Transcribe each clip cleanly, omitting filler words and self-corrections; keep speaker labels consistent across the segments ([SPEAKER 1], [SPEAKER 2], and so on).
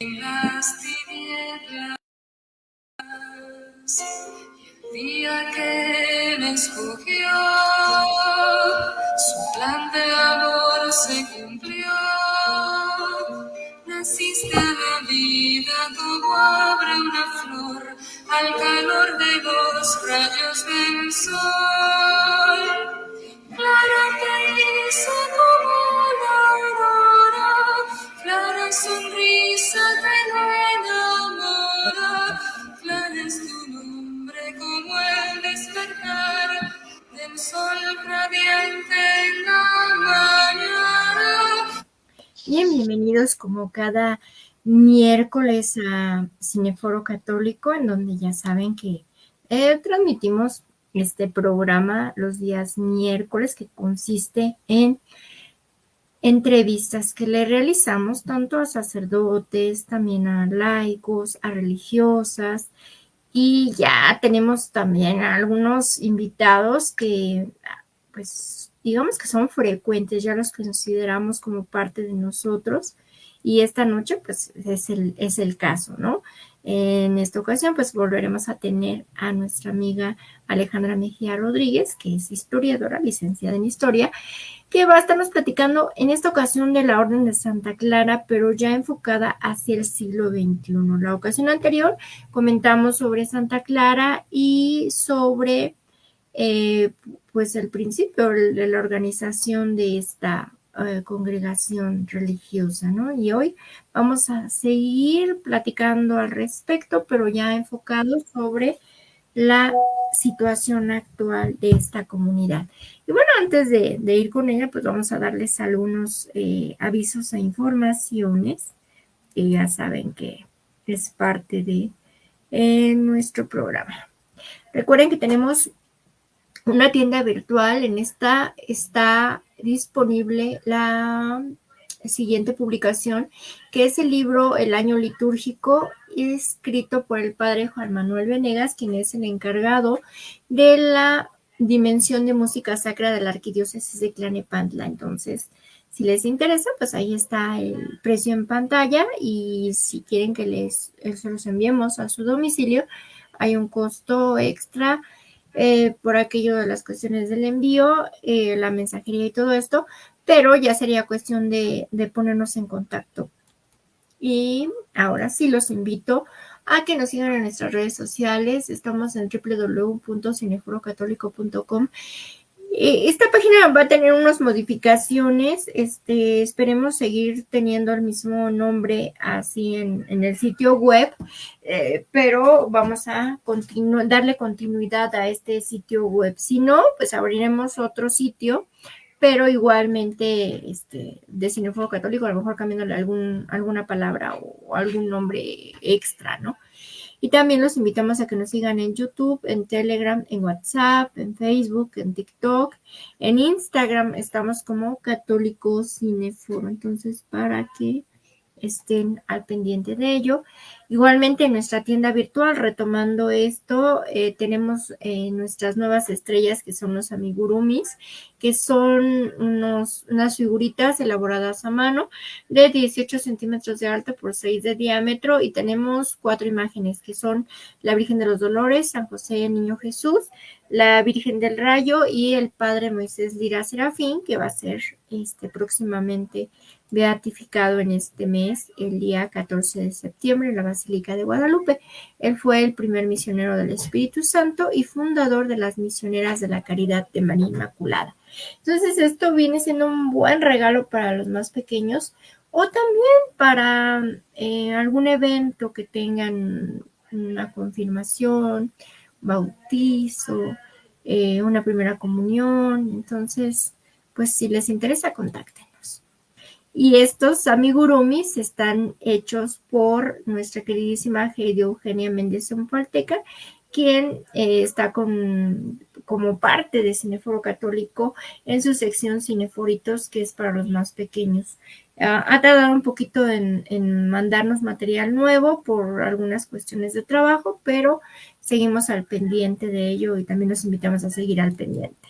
[SPEAKER 1] En las tinieblas, el día que me escogió, su plan de amor se cumplió. Naciste de vida como abre una flor al calor de los rayos del sol. Clara te hizo como la aurora, clara sonrisa te enamora, clara es tu nombre como el despertar del sol radiante en la mañana. Bien, bienvenidos como cada miércoles a Cineforo Católico, en donde ya saben que transmitimos este programa los días miércoles, que consiste en entrevistas que le realizamos tanto a sacerdotes, también a laicos, a religiosas, y ya tenemos también a algunos invitados que, pues, digamos que son frecuentes, ya los consideramos como parte de nosotros, y esta noche, pues, es el caso, ¿no? En esta ocasión, pues, volveremos a tener a nuestra amiga Alejandra Mejía Rodríguez, que es historiadora, licenciada en Historia, que va a estarnos platicando en esta ocasión de la Orden de Santa Clara, pero ya enfocada hacia el siglo XXI. La ocasión anterior comentamos sobre Santa Clara y sobre pues el principio de la organización de esta congregación religiosa, ¿no? Y hoy vamos a seguir platicando al respecto, pero ya enfocado sobre la situación actual de esta comunidad. Y bueno, antes de ir con ella, pues vamos a darles algunos avisos e informaciones que ya saben que es parte de nuestro programa. Recuerden que tenemos una tienda virtual. En esta está disponible la siguiente publicación, que es el libro El Año Litúrgico, escrito por el padre Juan Manuel Venegas, quien es el encargado de la dimensión de música sacra de la Arquidiócesis de Tlalnepantla. Entonces, si les interesa, pues ahí está el precio en pantalla, y si quieren que se los enviemos a su domicilio, hay un costo extra por aquello de las cuestiones del envío, la mensajería y todo esto, pero ya sería cuestión de ponernos en contacto. Y ahora sí los invito a que nos sigan en nuestras redes sociales. Estamos en www.cineforocatólico.com. Esta página va a tener unas modificaciones. Esperemos seguir teniendo el mismo nombre así en el sitio web, pero vamos a darle continuidad a este sitio web. Si no, pues abriremos otro sitio, pero igualmente de Cineforo Católico, a lo mejor cambiándole alguna palabra o algún nombre extra, ¿no? Y también los invitamos a que nos sigan en YouTube, en Telegram, en WhatsApp, en Facebook, en TikTok, en Instagram. Estamos como Católico Cineforo. Entonces, para que estén al pendiente de ello. Igualmente en nuestra tienda virtual, retomando esto, tenemos nuestras nuevas estrellas, que son los amigurumis, que son unas figuritas elaboradas a mano de 18 centímetros de alto por 6 de diámetro, y tenemos 4 imágenes, que son la Virgen de los Dolores, San José, el Niño Jesús, la Virgen del Rayo y el Padre Moisés Lira Serafín, que va a ser próximamente beatificado en este mes, el día 14 de septiembre, en la Basílica de Guadalupe. Él fue el primer misionero del Espíritu Santo y fundador de las Misioneras de la Caridad de María Inmaculada. Entonces, esto viene siendo un buen regalo para los más pequeños, o también para algún evento que tengan, una confirmación, bautizo, una primera comunión. Entonces, pues si les interesa, contacten. Y estos amigurumis están hechos por nuestra queridísima Heidi Eugenia Méndez Zompalteca, quien está como parte de Cineforo Católico en su sección Cineforitos, que es para los más pequeños. Ha tardado un poquito en mandarnos material nuevo por algunas cuestiones de trabajo, pero seguimos al pendiente de ello y también los invitamos a seguir al pendiente.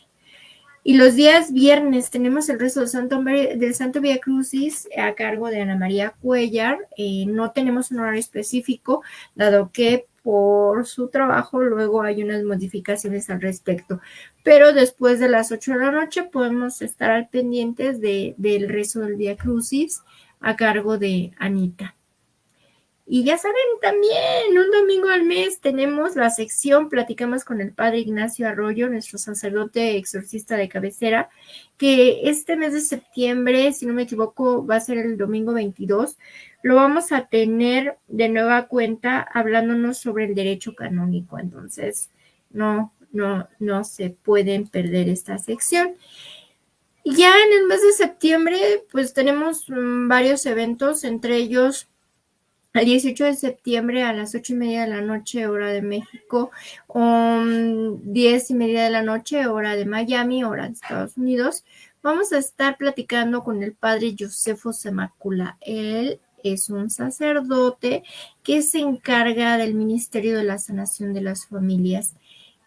[SPEAKER 1] Y los días viernes tenemos el rezo del Santo Vía Crucis a cargo de Ana María Cuellar. No tenemos un horario específico, dado que por su trabajo luego hay unas modificaciones al respecto. Pero después de las 8 de la noche podemos estar al pendientes del rezo del Vía Crucis a cargo de Anita. Y ya saben, también un domingo al mes tenemos la sección Platicamos con el Padre Ignacio Arroyo, nuestro sacerdote exorcista de cabecera, que este mes de septiembre, si no me equivoco, va a ser el domingo 22. Lo vamos a tener de nueva cuenta hablándonos sobre el derecho canónico. Entonces, no se pueden perder esta sección. Y ya en el mes de septiembre, pues tenemos varios eventos, entre ellos el 18 de septiembre a las 8:30 de la noche, hora de México, 10:30 de la noche, hora de Miami, hora de Estados Unidos, vamos a estar platicando con el padre Josefo Semacula. Él es un sacerdote que se encarga del Ministerio de la Sanación de las Familias.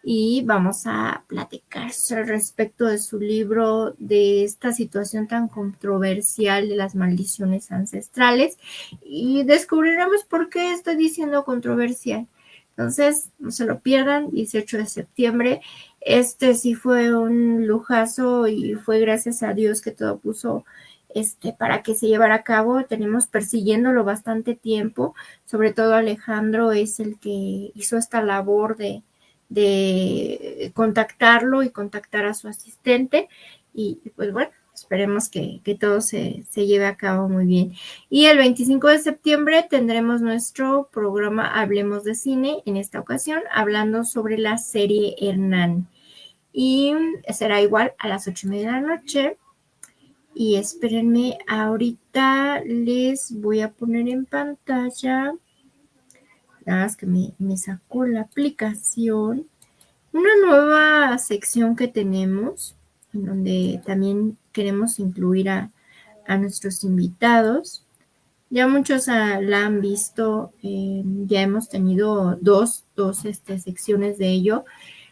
[SPEAKER 1] Y vamos a platicar respecto de su libro, de esta situación tan controversial de las maldiciones ancestrales, y descubriremos por qué estoy diciendo controversial. Entonces, no se lo pierdan, 18 de septiembre. Este sí fue un lujazo y fue gracias a Dios que todo puso para que se llevara a cabo. Tenemos persiguiéndolo bastante tiempo, sobre todo Alejandro es el que hizo esta labor de contactarlo y contactar a su asistente, y pues bueno, esperemos que todo se lleve a cabo muy bien. Y el 25 de septiembre tendremos nuestro programa Hablemos de Cine, en esta ocasión hablando sobre la serie Hernán, y será igual a las 8:30 de la noche. Y espérenme, ahorita les voy a poner en pantalla, nada más que me sacó la aplicación, una nueva sección que tenemos, en donde también queremos incluir a nuestros invitados. Ya muchos la han visto, ya hemos tenido dos secciones de ello.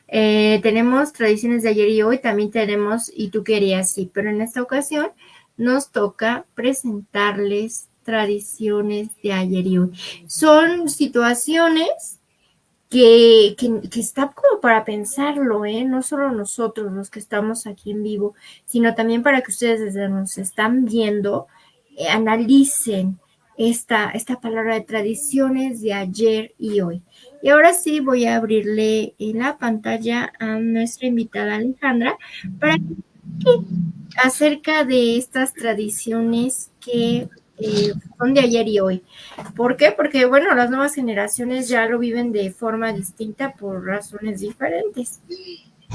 [SPEAKER 1] Tenemos Tradiciones de Ayer y Hoy, también tenemos Y tú querías, sí, pero en esta ocasión nos toca presentarles Tradiciones de Ayer y Hoy. Son situaciones que está como para pensarlo, no solo nosotros los que estamos aquí en vivo, sino también para que ustedes desde nos están viendo, analicen esta palabra de tradiciones de ayer y hoy. Y ahora sí voy a abrirle en la pantalla a nuestra invitada Alejandra para que acerca de estas tradiciones que son de ayer y hoy. ¿Por qué? Porque, bueno, las nuevas generaciones ya lo viven de forma distinta por razones diferentes.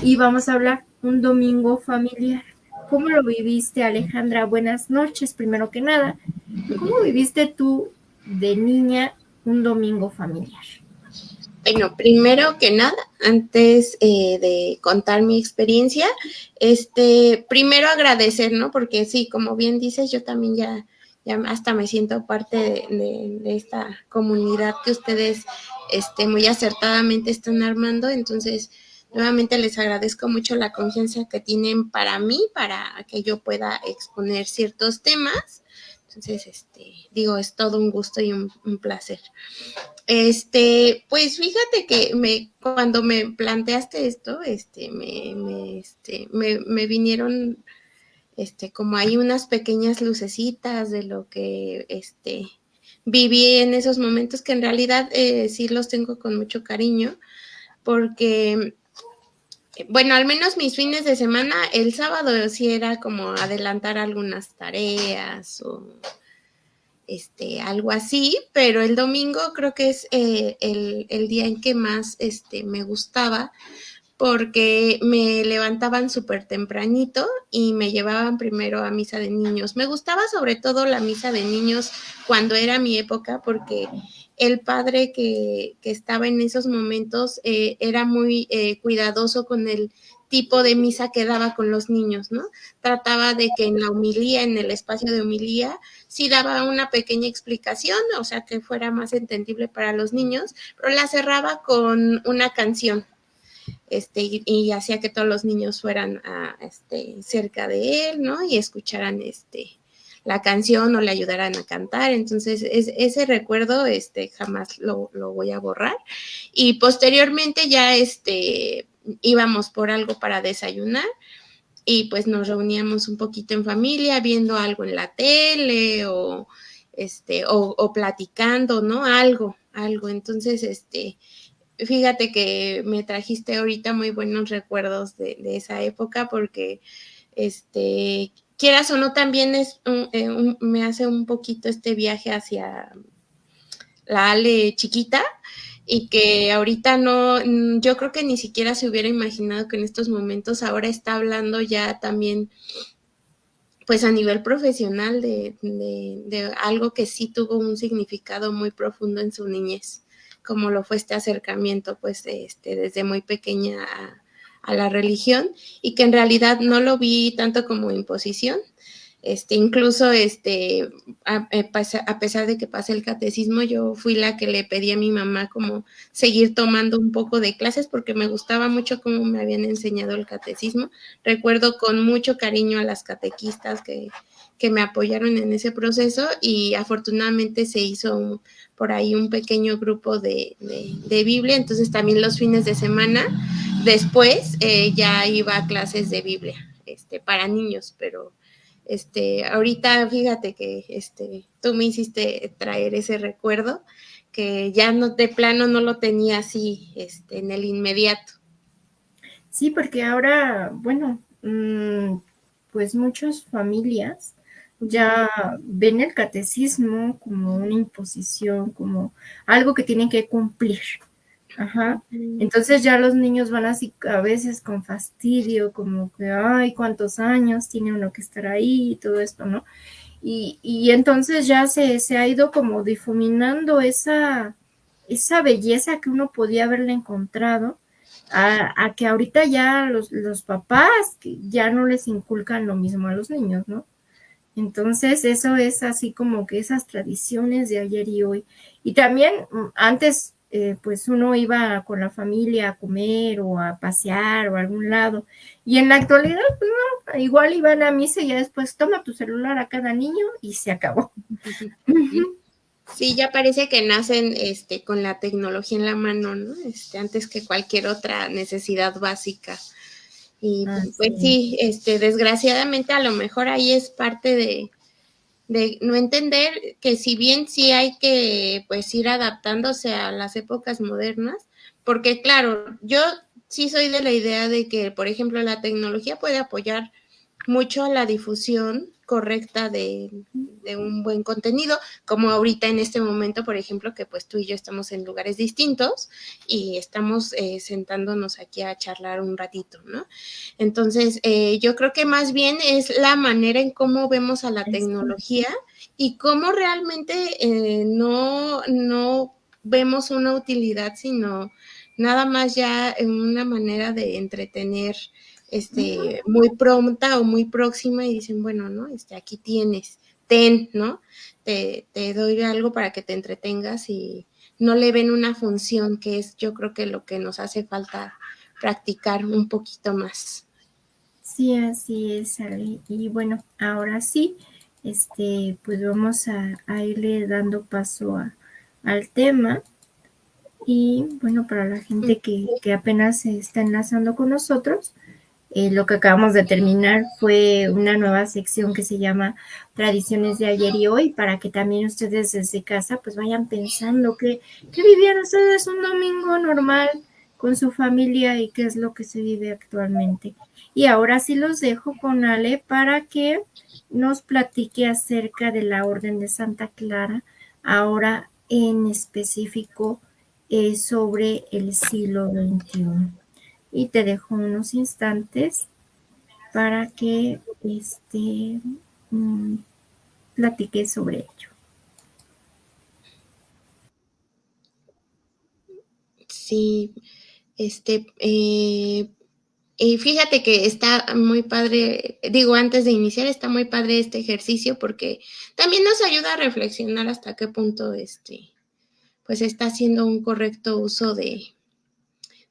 [SPEAKER 1] Y vamos a hablar un domingo familiar. ¿Cómo lo viviste, Alejandra? Buenas noches, primero que nada. ¿Cómo viviste tú de niña un domingo familiar?
[SPEAKER 2] Bueno, primero que nada, antes de contar mi experiencia, primero agradecer, ¿no? Porque sí, como bien dices, yo también ya hasta me siento parte de esta comunidad que ustedes muy acertadamente están armando. Entonces, nuevamente les agradezco mucho la confianza que tienen para mí, para que yo pueda exponer ciertos temas. Entonces, digo, es todo un gusto y un placer. Pues fíjate que cuando me planteaste esto, me vinieron, como hay unas pequeñas lucecitas de lo que, viví en esos momentos, que en realidad sí los tengo con mucho cariño, porque, bueno, al menos mis fines de semana, el sábado sí era como adelantar algunas tareas o algo así, pero el domingo creo que es el día en que más me gustaba, porque me levantaban súper tempranito y me llevaban primero a misa de niños. Me gustaba sobre todo la misa de niños cuando era mi época, porque el padre que estaba en esos momentos era muy cuidadoso con el tipo de misa que daba con los niños, ¿no? Trataba de que en la homilía, en el espacio de homilía, sí daba una pequeña explicación, o sea, que fuera más entendible para los niños, pero la cerraba con una canción. y hacía que todos los niños fueran cerca de él, ¿no? Y escucharan la canción o le ayudaran a cantar. Entonces, ese recuerdo jamás lo voy a borrar. Y posteriormente ya íbamos por algo para desayunar y pues nos reuníamos un poquito en familia viendo algo en la tele o platicando, ¿no? Algo. Entonces, fíjate que me trajiste ahorita muy buenos recuerdos de esa época porque, quieras o no, también me hace un poquito este viaje hacia la Ale chiquita y que ahorita no, yo creo que ni siquiera se hubiera imaginado que en estos momentos ahora está hablando ya también pues a nivel profesional de algo que sí tuvo un significado muy profundo en su niñez, como lo fue este acercamiento, pues, desde muy pequeña a la religión, y que en realidad no lo vi tanto como imposición, incluso a pesar de que pasé el catecismo, yo fui la que le pedí a mi mamá como seguir tomando un poco de clases porque me gustaba mucho cómo me habían enseñado el catecismo. Recuerdo con mucho cariño a las catequistas que me apoyaron en ese proceso y afortunadamente se hizo por ahí un pequeño grupo de Biblia, entonces también los fines de semana después ya iba a clases de Biblia para niños, pero ahorita fíjate que tú me hiciste traer ese recuerdo que ya no de plano no lo tenía así en el inmediato.
[SPEAKER 1] Sí, porque ahora, bueno, pues muchas familias ya ven el catecismo como una imposición, como algo que tienen que cumplir. Ajá. Entonces ya los niños van así a veces con fastidio, como que, ay, cuántos años tiene uno que estar ahí y todo esto, ¿no? Y entonces ya se ha ido como difuminando esa belleza que uno podía haberle encontrado a que ahorita ya los papás que ya no les inculcan lo mismo a los niños, ¿no? Entonces, eso es así como que esas tradiciones de ayer y hoy. Y también antes, pues uno iba con la familia a comer o a pasear o a algún lado. Y en la actualidad, pues no, igual iban a misa y ya después toma tu celular a cada niño y se acabó.
[SPEAKER 2] Sí, ya parece que nacen con la tecnología en la mano, ¿no? Antes que cualquier otra necesidad básica. Y pues
[SPEAKER 1] Así
[SPEAKER 2] sí, desgraciadamente a lo mejor ahí es parte de no entender que si bien sí hay que pues ir adaptándose a las épocas modernas, porque claro, yo sí soy de la idea de que, por ejemplo, la tecnología puede apoyar mucho a la difusión correcta de un buen contenido, como ahorita en este momento, por ejemplo, que pues tú y yo estamos en lugares distintos y estamos sentándonos aquí a charlar un ratito, ¿no? Entonces, yo creo que más bien es la manera en cómo vemos a la
[SPEAKER 1] es.
[SPEAKER 2] tecnología y cómo realmente no vemos una utilidad, sino nada más ya en una manera de entretener muy pronta o muy próxima y dicen, bueno, ¿no? Aquí tienes, ¿no? Te doy algo para que te entretengas y no le ven una función que es yo creo que lo que nos hace falta practicar un poquito más.
[SPEAKER 1] Sí, así es, Ale. Y bueno, ahora sí, pues vamos a irle dando paso al tema. Y bueno, para la gente que apenas se está enlazando con nosotros, lo que acabamos de terminar fue una nueva sección que se llama Tradiciones de ayer y hoy, para que también ustedes desde casa pues vayan pensando qué vivían ustedes un domingo normal con su familia y qué es lo que se vive actualmente. Y ahora sí los dejo con Ale para que nos platique acerca de la Orden de Santa Clara, ahora en específico sobre el siglo XXI. Y te dejo unos instantes para que mm, platiques sobre ello.
[SPEAKER 2] Sí, este, y fíjate que está muy padre, digo, antes de iniciar, está muy padre este ejercicio porque también nos ayuda a reflexionar hasta qué punto pues está haciendo un correcto uso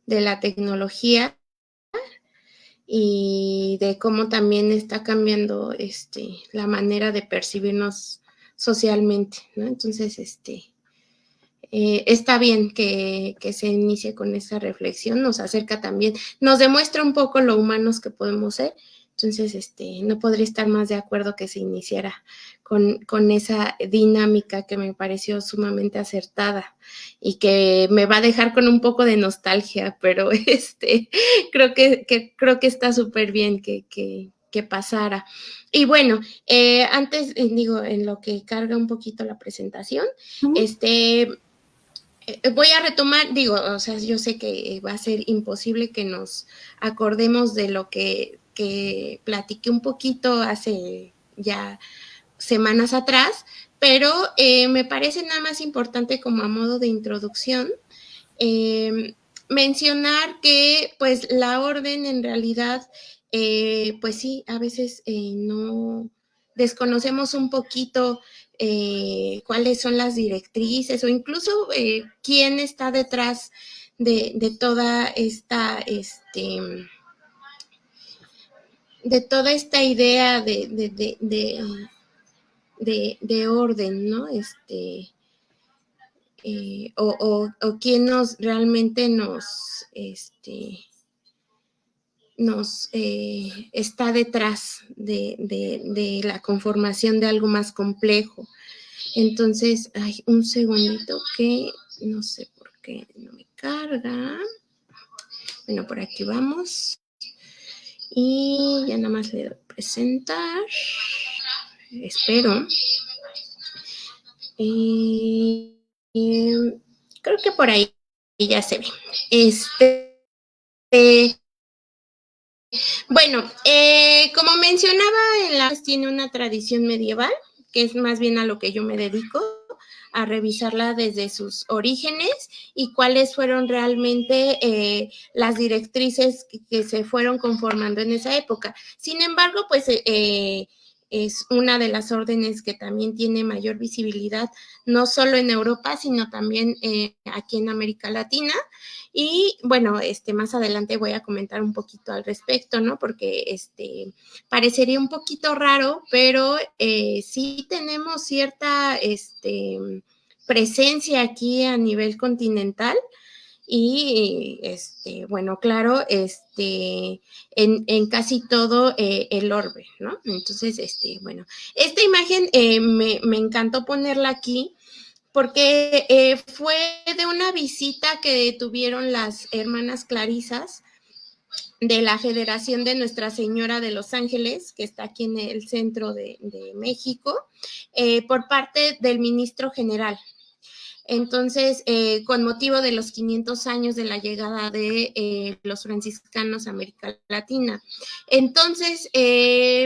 [SPEAKER 2] de la tecnología y de cómo también está cambiando la manera de percibirnos socialmente, ¿no? Entonces, está bien que se inicie con esa reflexión, nos acerca también, nos demuestra un poco lo humanos que podemos ser. Entonces, no podría estar más de acuerdo que se iniciara con esa dinámica que me pareció sumamente acertada y que me va a dejar con un poco de nostalgia, pero creo que está súper bien que pasara. Y bueno, antes, digo, en lo que carga un poquito la presentación, voy a retomar, digo, o sea, yo sé que va a ser imposible que nos acordemos de lo que platiqué un poquito hace ya semanas atrás, pero me parece nada más importante como a modo de introducción mencionar que pues la orden en realidad, pues sí, a veces no desconocemos un poquito cuáles son las directrices o incluso quién está detrás de toda esta, de toda esta idea de orden, ¿no? O quién nos realmente nos está detrás de la conformación de algo más complejo. Entonces, hay un segundito que no sé por qué no me carga. Bueno, por aquí vamos. Y ya nada más le doy presentar. Espero. Creo que por ahí ya se ve. Bueno, como mencionaba, tiene una tradición medieval, que es más bien a lo que yo me dedico, a revisarla desde sus orígenes y cuáles fueron realmente las directrices que se fueron conformando en esa época. Sin embargo, pues es una de las órdenes que también tiene mayor visibilidad, no solo en Europa, sino también aquí en América Latina. Y bueno, más adelante voy a comentar un poquito al respecto, ¿no? Porque parecería un poquito raro, pero sí tenemos cierta presencia aquí a nivel continental y bueno, claro, en casi todo el orbe, ¿no? Entonces, bueno, esta imagen me encantó ponerla aquí porque fue de una visita que tuvieron las hermanas Clarisas de la Federación de Nuestra Señora de los Ángeles, que está aquí en el centro de México, por parte del ministro general. Entonces, con motivo de los 500 años de la llegada de los franciscanos a América Latina. Entonces,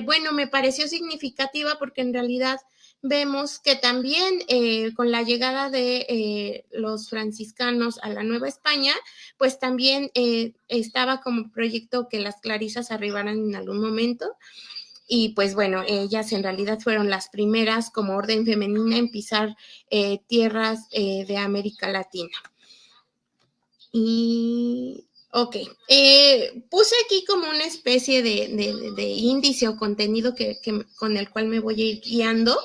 [SPEAKER 2] bueno, me pareció significativa porque en realidad vemos que también con la llegada de los franciscanos a la Nueva España, pues también estaba como proyecto que las Clarisas arribaran en algún momento. Y pues bueno, ellas en realidad fueron las primeras como orden femenina en pisar tierras de América Latina. Y ok, puse aquí como una especie de índice o contenido con el cual me voy a ir guiando.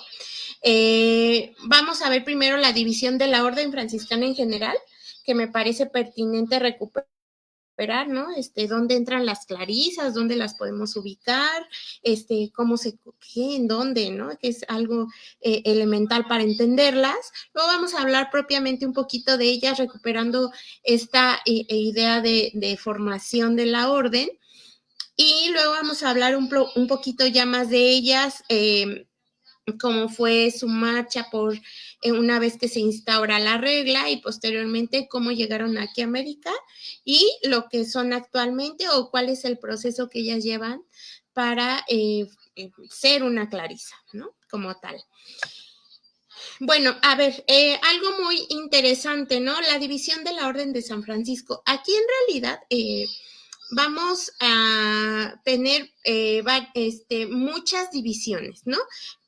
[SPEAKER 2] Vamos a ver primero la división de la orden franciscana en general, que me parece pertinente recuperar, ¿no? Dónde entran las clarisas, dónde las podemos ubicar, cómo se coge, en dónde, ¿no? Que es algo elemental para entenderlas. Luego vamos a hablar propiamente un poquito de ellas, recuperando esta idea de formación de la orden. Y luego vamos a hablar un poquito ya más de ellas, cómo fue su marcha por una vez que se instaura la regla y posteriormente cómo llegaron aquí a América y lo que son actualmente o cuál es el proceso que ellas llevan para ser una clarisa, ¿no? Como tal. Bueno, a ver, algo muy interesante, ¿no? La división de la Orden de San Francisco. Aquí en realidad vamos a tener muchas divisiones, ¿no?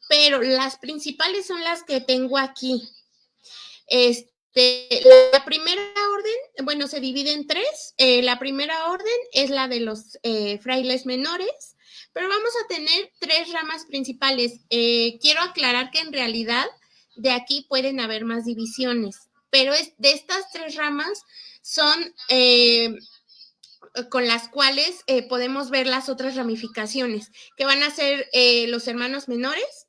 [SPEAKER 2] Pero las principales son las que tengo aquí. La primera orden, bueno, se divide en tres. La primera orden es la de los frailes menores, pero vamos a tener tres ramas principales. Quiero aclarar que en realidad de aquí pueden haber más divisiones, pero de estas tres ramas son con las cuales podemos ver las otras ramificaciones, que van a ser los hermanos menores,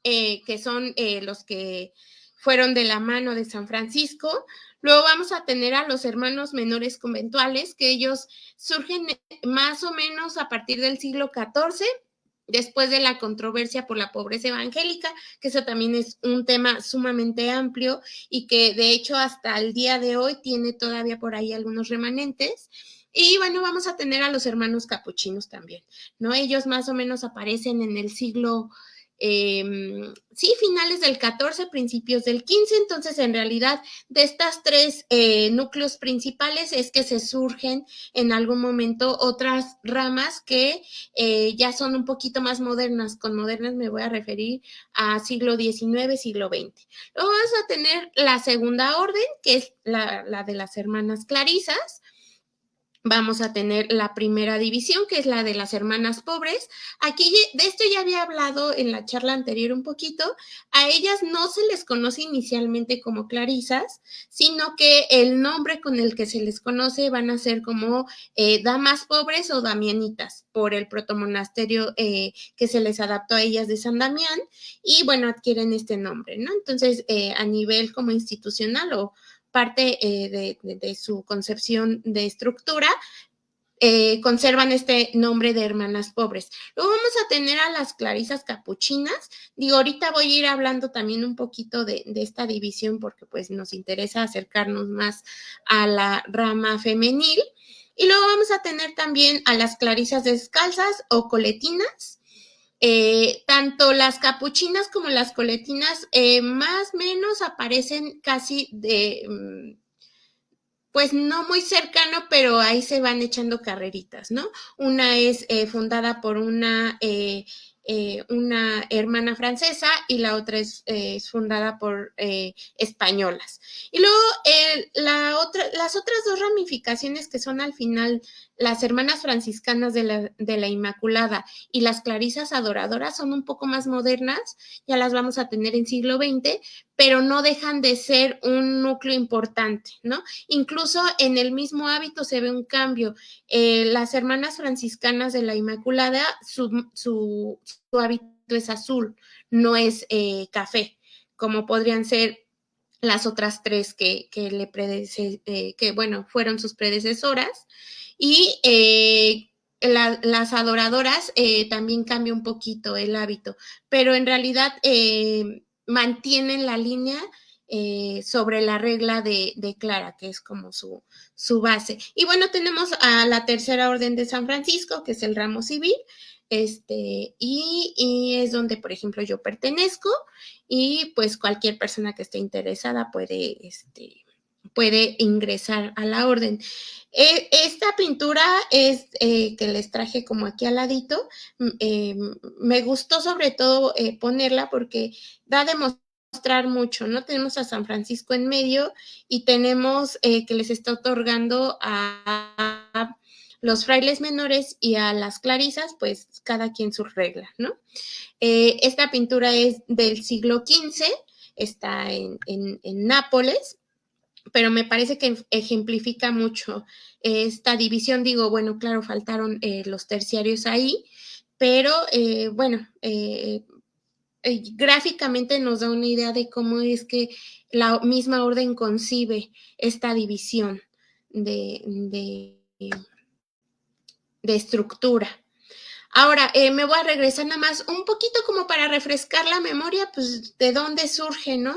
[SPEAKER 2] que son los que fueron de la mano de San Francisco. Luego vamos a tener a los hermanos menores conventuales, que ellos surgen más o menos a partir del siglo XIV, después de la controversia por la pobreza evangélica, que eso también es un tema sumamente amplio y que de hecho hasta el día de hoy tiene todavía por ahí algunos remanentes. Y bueno, vamos a tener a los hermanos capuchinos también, ¿no? Ellos más o menos aparecen en el siglo sí, finales del 14, principios del 15. Entonces, en realidad, de estas tres núcleos principales es que se surgen en algún momento otras ramas que ya son un poquito más modernas. Con modernas me voy a referir a siglo XIX, siglo XX. Luego vamos a tener la segunda orden, que es la de las hermanas clarisas. Vamos a tener la primera división, que es la de las hermanas pobres. Aquí de esto ya había hablado en la charla anterior un poquito. A ellas no se les conoce inicialmente como clarisas, sino que el nombre con el que se les conoce van a ser como damas pobres o damianitas, por el protomonasterio que se les adaptó a ellas de San Damián, y bueno, adquieren este nombre, ¿no? Entonces, a nivel como institucional o parte de su concepción de estructura, conservan este nombre de hermanas pobres. Luego vamos a tener a las clarisas capuchinas. Digo, ahorita voy a ir hablando también un poquito de esta división porque pues nos interesa acercarnos más a la rama femenil. Y luego vamos a tener también a las clarisas descalzas o coletinas. Tanto las capuchinas como las coletinas más o menos aparecen casi pues no muy cercano, pero ahí se van echando carreritas, ¿no? Una es fundada por una hermana francesa y la otra es fundada por españolas. Y luego las otras dos ramificaciones que son al final las hermanas franciscanas de la Inmaculada y las clarisas adoradoras son un poco más modernas, ya las vamos a tener en siglo XX, pero no dejan de ser un núcleo importante, ¿no? Incluso en el mismo hábito se ve un cambio. Las hermanas franciscanas de la Inmaculada, su hábito es azul, no es café, como podrían ser las otras tres que bueno, fueron sus predecesoras. Y las adoradoras también cambia un poquito el hábito, pero en realidad mantienen la línea sobre la regla de Clara, que es como su base. Y bueno, tenemos a la tercera orden de San Francisco, que es el ramo civil, y es donde, por ejemplo, yo pertenezco, y pues cualquier persona que esté interesada puede ingresar a la orden. Esta pintura es que les traje como aquí al ladito. Me gustó sobre todo ponerla porque da de mostrar mucho, ¿no? Tenemos a San Francisco en medio y tenemos que les está otorgando a los frailes menores y a las clarisas, pues cada quien sus reglas, ¿no? Esta pintura es del siglo XV, está en Nápoles, pero me parece que ejemplifica mucho esta división. Digo, bueno, claro, faltaron los terciarios ahí, pero bueno, gráficamente nos da una idea de cómo es que la misma orden concibe esta división de estructura. Ahora, me voy a regresar nada más un poquito como para refrescar la memoria, pues, de dónde surge, ¿no?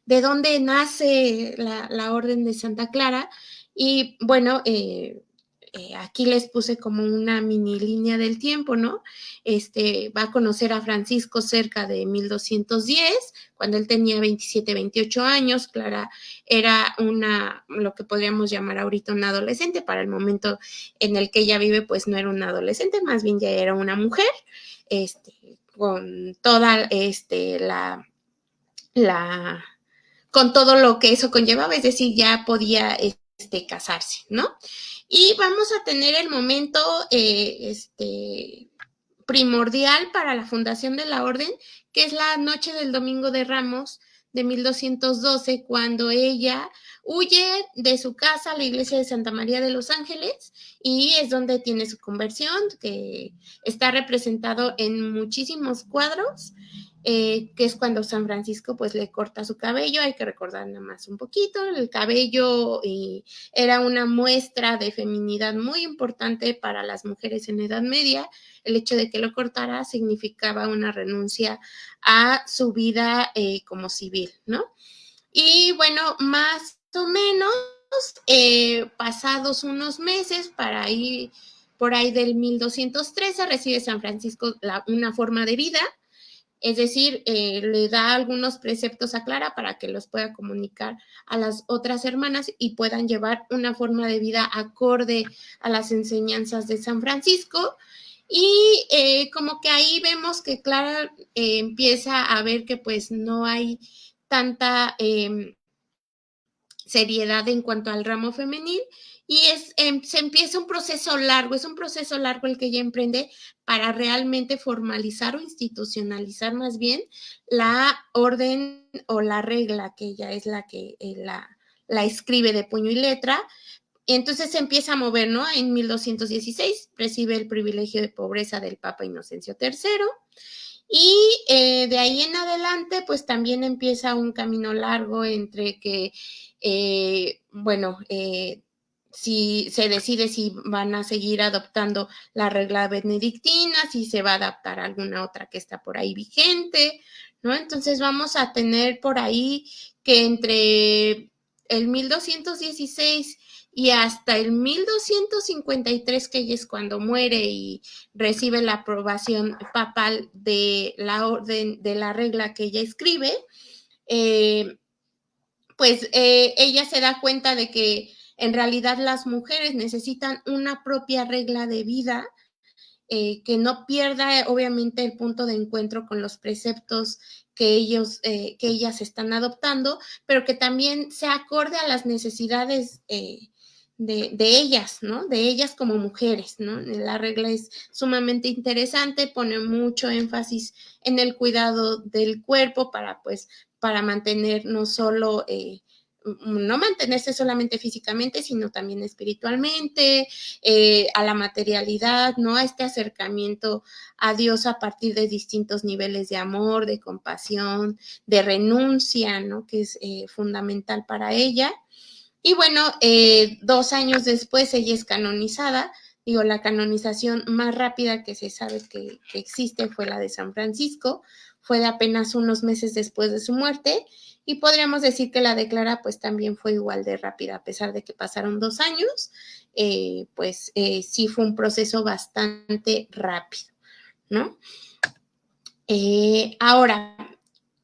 [SPEAKER 2] De dónde nace la Orden de Santa Clara. Y bueno, aquí les puse como una mini línea del tiempo, ¿no? Va a conocer a Francisco cerca de 1210, cuando él tenía 27, 28 años. Clara era lo que podríamos llamar ahorita una adolescente. Para el momento en el que ella vive, pues no era una adolescente, más bien ya era una mujer, con toda con todo lo que eso conllevaba, es decir, ya podía casarse, ¿no? Y vamos a tener el momento primordial para la fundación de la orden, que es la noche del Domingo de Ramos de 1212, cuando ella huye de su casa a la iglesia de Santa María de los Ángeles, y es donde tiene su conversión, que está representado en muchísimos cuadros, que es cuando San Francisco pues le corta su cabello. Hay que recordar nada más un poquito, el cabello era una muestra de feminidad muy importante para las mujeres en Edad Media. El hecho de que lo cortara significaba una renuncia a su vida como civil, ¿no? Y bueno, más o menos pasados unos meses, por ahí del 1213, recibe San Francisco una forma de vida, es decir, le da algunos preceptos a Clara para que los pueda comunicar a las otras hermanas y puedan llevar una forma de vida acorde a las enseñanzas de San Francisco. Y como que ahí vemos que Clara empieza a ver que pues no hay tanta seriedad en cuanto al ramo femenil, y se empieza un proceso largo, es un proceso largo el que ella emprende para realmente formalizar o institucionalizar más bien la orden o la regla, que ella es la que la escribe de puño y letra. Entonces se empieza a mover, ¿no? En 1216 recibe el privilegio de pobreza del Papa Inocencio III, y de ahí en adelante, pues también empieza un camino largo entre que, si se decide si van a seguir adoptando la regla benedictina, si se va a adaptar a alguna otra que está por ahí vigente, ¿no? Entonces vamos a tener por ahí que entre el 1216 y hasta el 1253, que ella es cuando muere y recibe la aprobación papal de la orden de la regla que ella escribe, ella se da cuenta de que en realidad las mujeres necesitan una propia regla de vida, que no pierda obviamente el punto de encuentro con los preceptos que ellas están adoptando, pero que también se acorde a las necesidades de ellas, ¿no? De ellas como mujeres, ¿no? La regla es sumamente interesante, pone mucho énfasis en el cuidado del cuerpo para mantener no solo no mantenerse solamente físicamente, sino también espiritualmente, a la materialidad, ¿no? A este acercamiento a Dios a partir de distintos niveles de amor, de compasión, de renuncia, ¿no? Que es fundamental para ella. Y bueno, 2 años después ella es canonizada. Digo, la canonización más rápida que se sabe que existe fue la de San Francisco, fue de apenas unos meses después de su muerte, y podríamos decir que la de Clara pues también fue igual de rápida, a pesar de que pasaron 2 años, sí fue un proceso bastante rápido, ¿no? Ahora,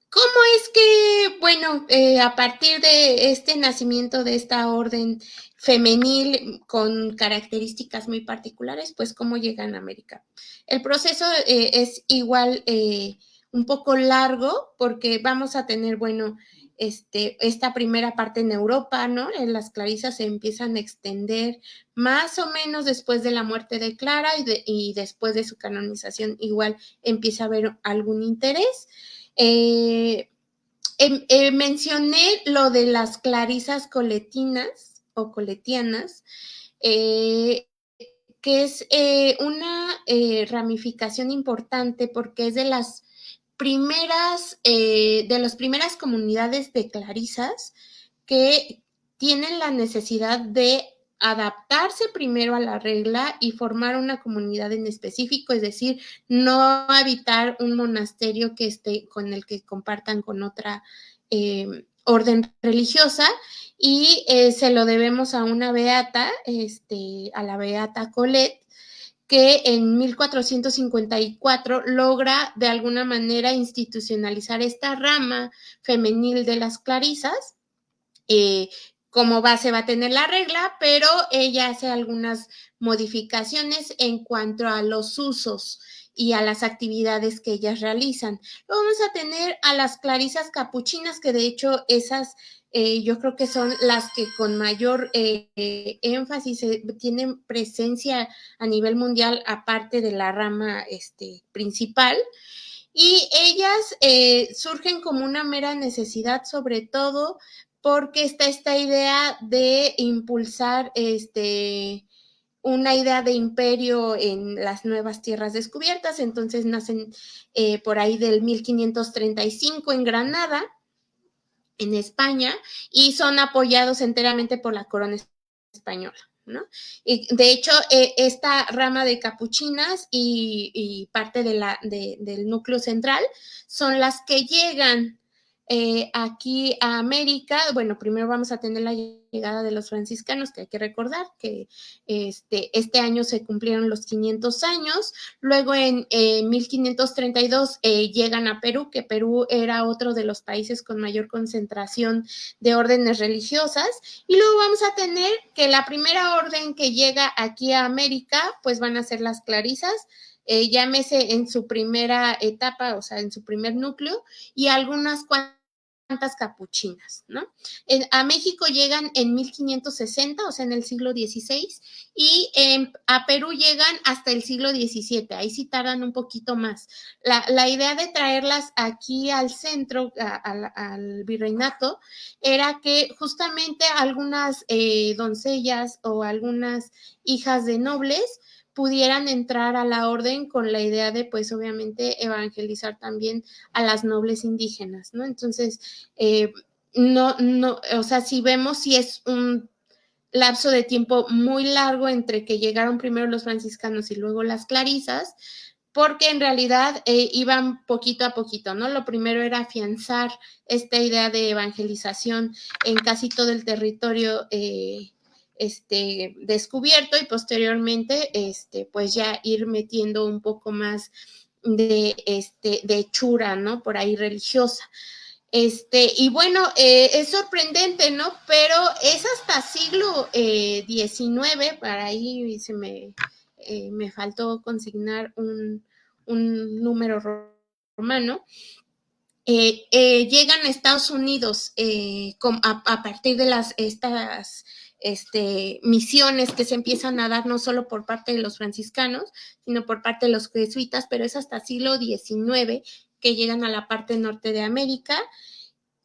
[SPEAKER 2] ¿cómo es que, bueno, a partir de este nacimiento de esta orden femenil con características muy particulares, pues cómo llegan a América? El proceso es igual un poco largo, porque vamos a tener, bueno, esta primera parte en Europa, ¿no? Las clarisas se empiezan a extender más o menos después de la muerte de Clara, y después de su canonización igual empieza a haber algún interés. Mencioné lo de las clarisas coletinas o coletianas, que es una ramificación importante, porque es de las primeras comunidades de clarisas que tienen la necesidad de adaptarse primero a la regla y formar una comunidad en específico, es decir, no habitar un monasterio con el que compartan con otra orden religiosa, y se lo debemos a una beata, a la beata Colette, que en 1454 logra de alguna manera institucionalizar esta rama femenil de las clarisas. Como base va a tener la regla, pero ella hace algunas modificaciones en cuanto a los usos y a las actividades que ellas realizan. Luego vamos a tener a las clarisas capuchinas, que de hecho esas yo creo que son las que con mayor énfasis tienen presencia a nivel mundial, aparte de la rama principal. Y ellas surgen como una mera necesidad, sobre todo porque está esta idea de impulsar una idea de imperio en las nuevas tierras descubiertas. Entonces nacen por ahí del 1535 en Granada, en España, y son apoyados enteramente por la corona española, ¿no? Y de hecho, esta rama de capuchinas y parte del núcleo central son las que llegan aquí a América. Bueno, primero vamos a tener la llegada de los franciscanos, que hay que recordar que este año se cumplieron los 500 años. Luego en 1532 llegan a Perú, que Perú era otro de los países con mayor concentración de órdenes religiosas. Y luego vamos a tener que la primera orden que llega aquí a América, pues van a ser las clarisas, llámese en su primera etapa, o sea, en su primer núcleo, y algunas cuantas capuchinas, ¿no? A México llegan en 1560, o sea, en el siglo XVI, y a Perú llegan hasta el siglo XVII, ahí sí tardan un poquito más. La idea de traerlas aquí al centro, al virreinato, era que justamente algunas doncellas o algunas hijas de nobles pudieran entrar a la orden con la idea de, pues, obviamente, evangelizar también a las nobles indígenas, ¿no? Entonces, no, o sea, si vemos si es un lapso de tiempo muy largo entre que llegaron primero los franciscanos y luego las clarisas, porque en realidad iban poquito a poquito, ¿no? Lo primero era afianzar esta idea de evangelización en casi todo el territorio descubierto, y posteriormente pues ya ir metiendo un poco más de hechura, ¿no? Por ahí religiosa. Y bueno, es sorprendente, ¿no? Pero es hasta siglo XIX, para ahí me faltó consignar un número romano. Llegan a Estados Unidos a partir de estas misiones que se empiezan a dar no solo por parte de los franciscanos, sino por parte de los jesuitas, pero es hasta siglo XIX que llegan a la parte norte de América.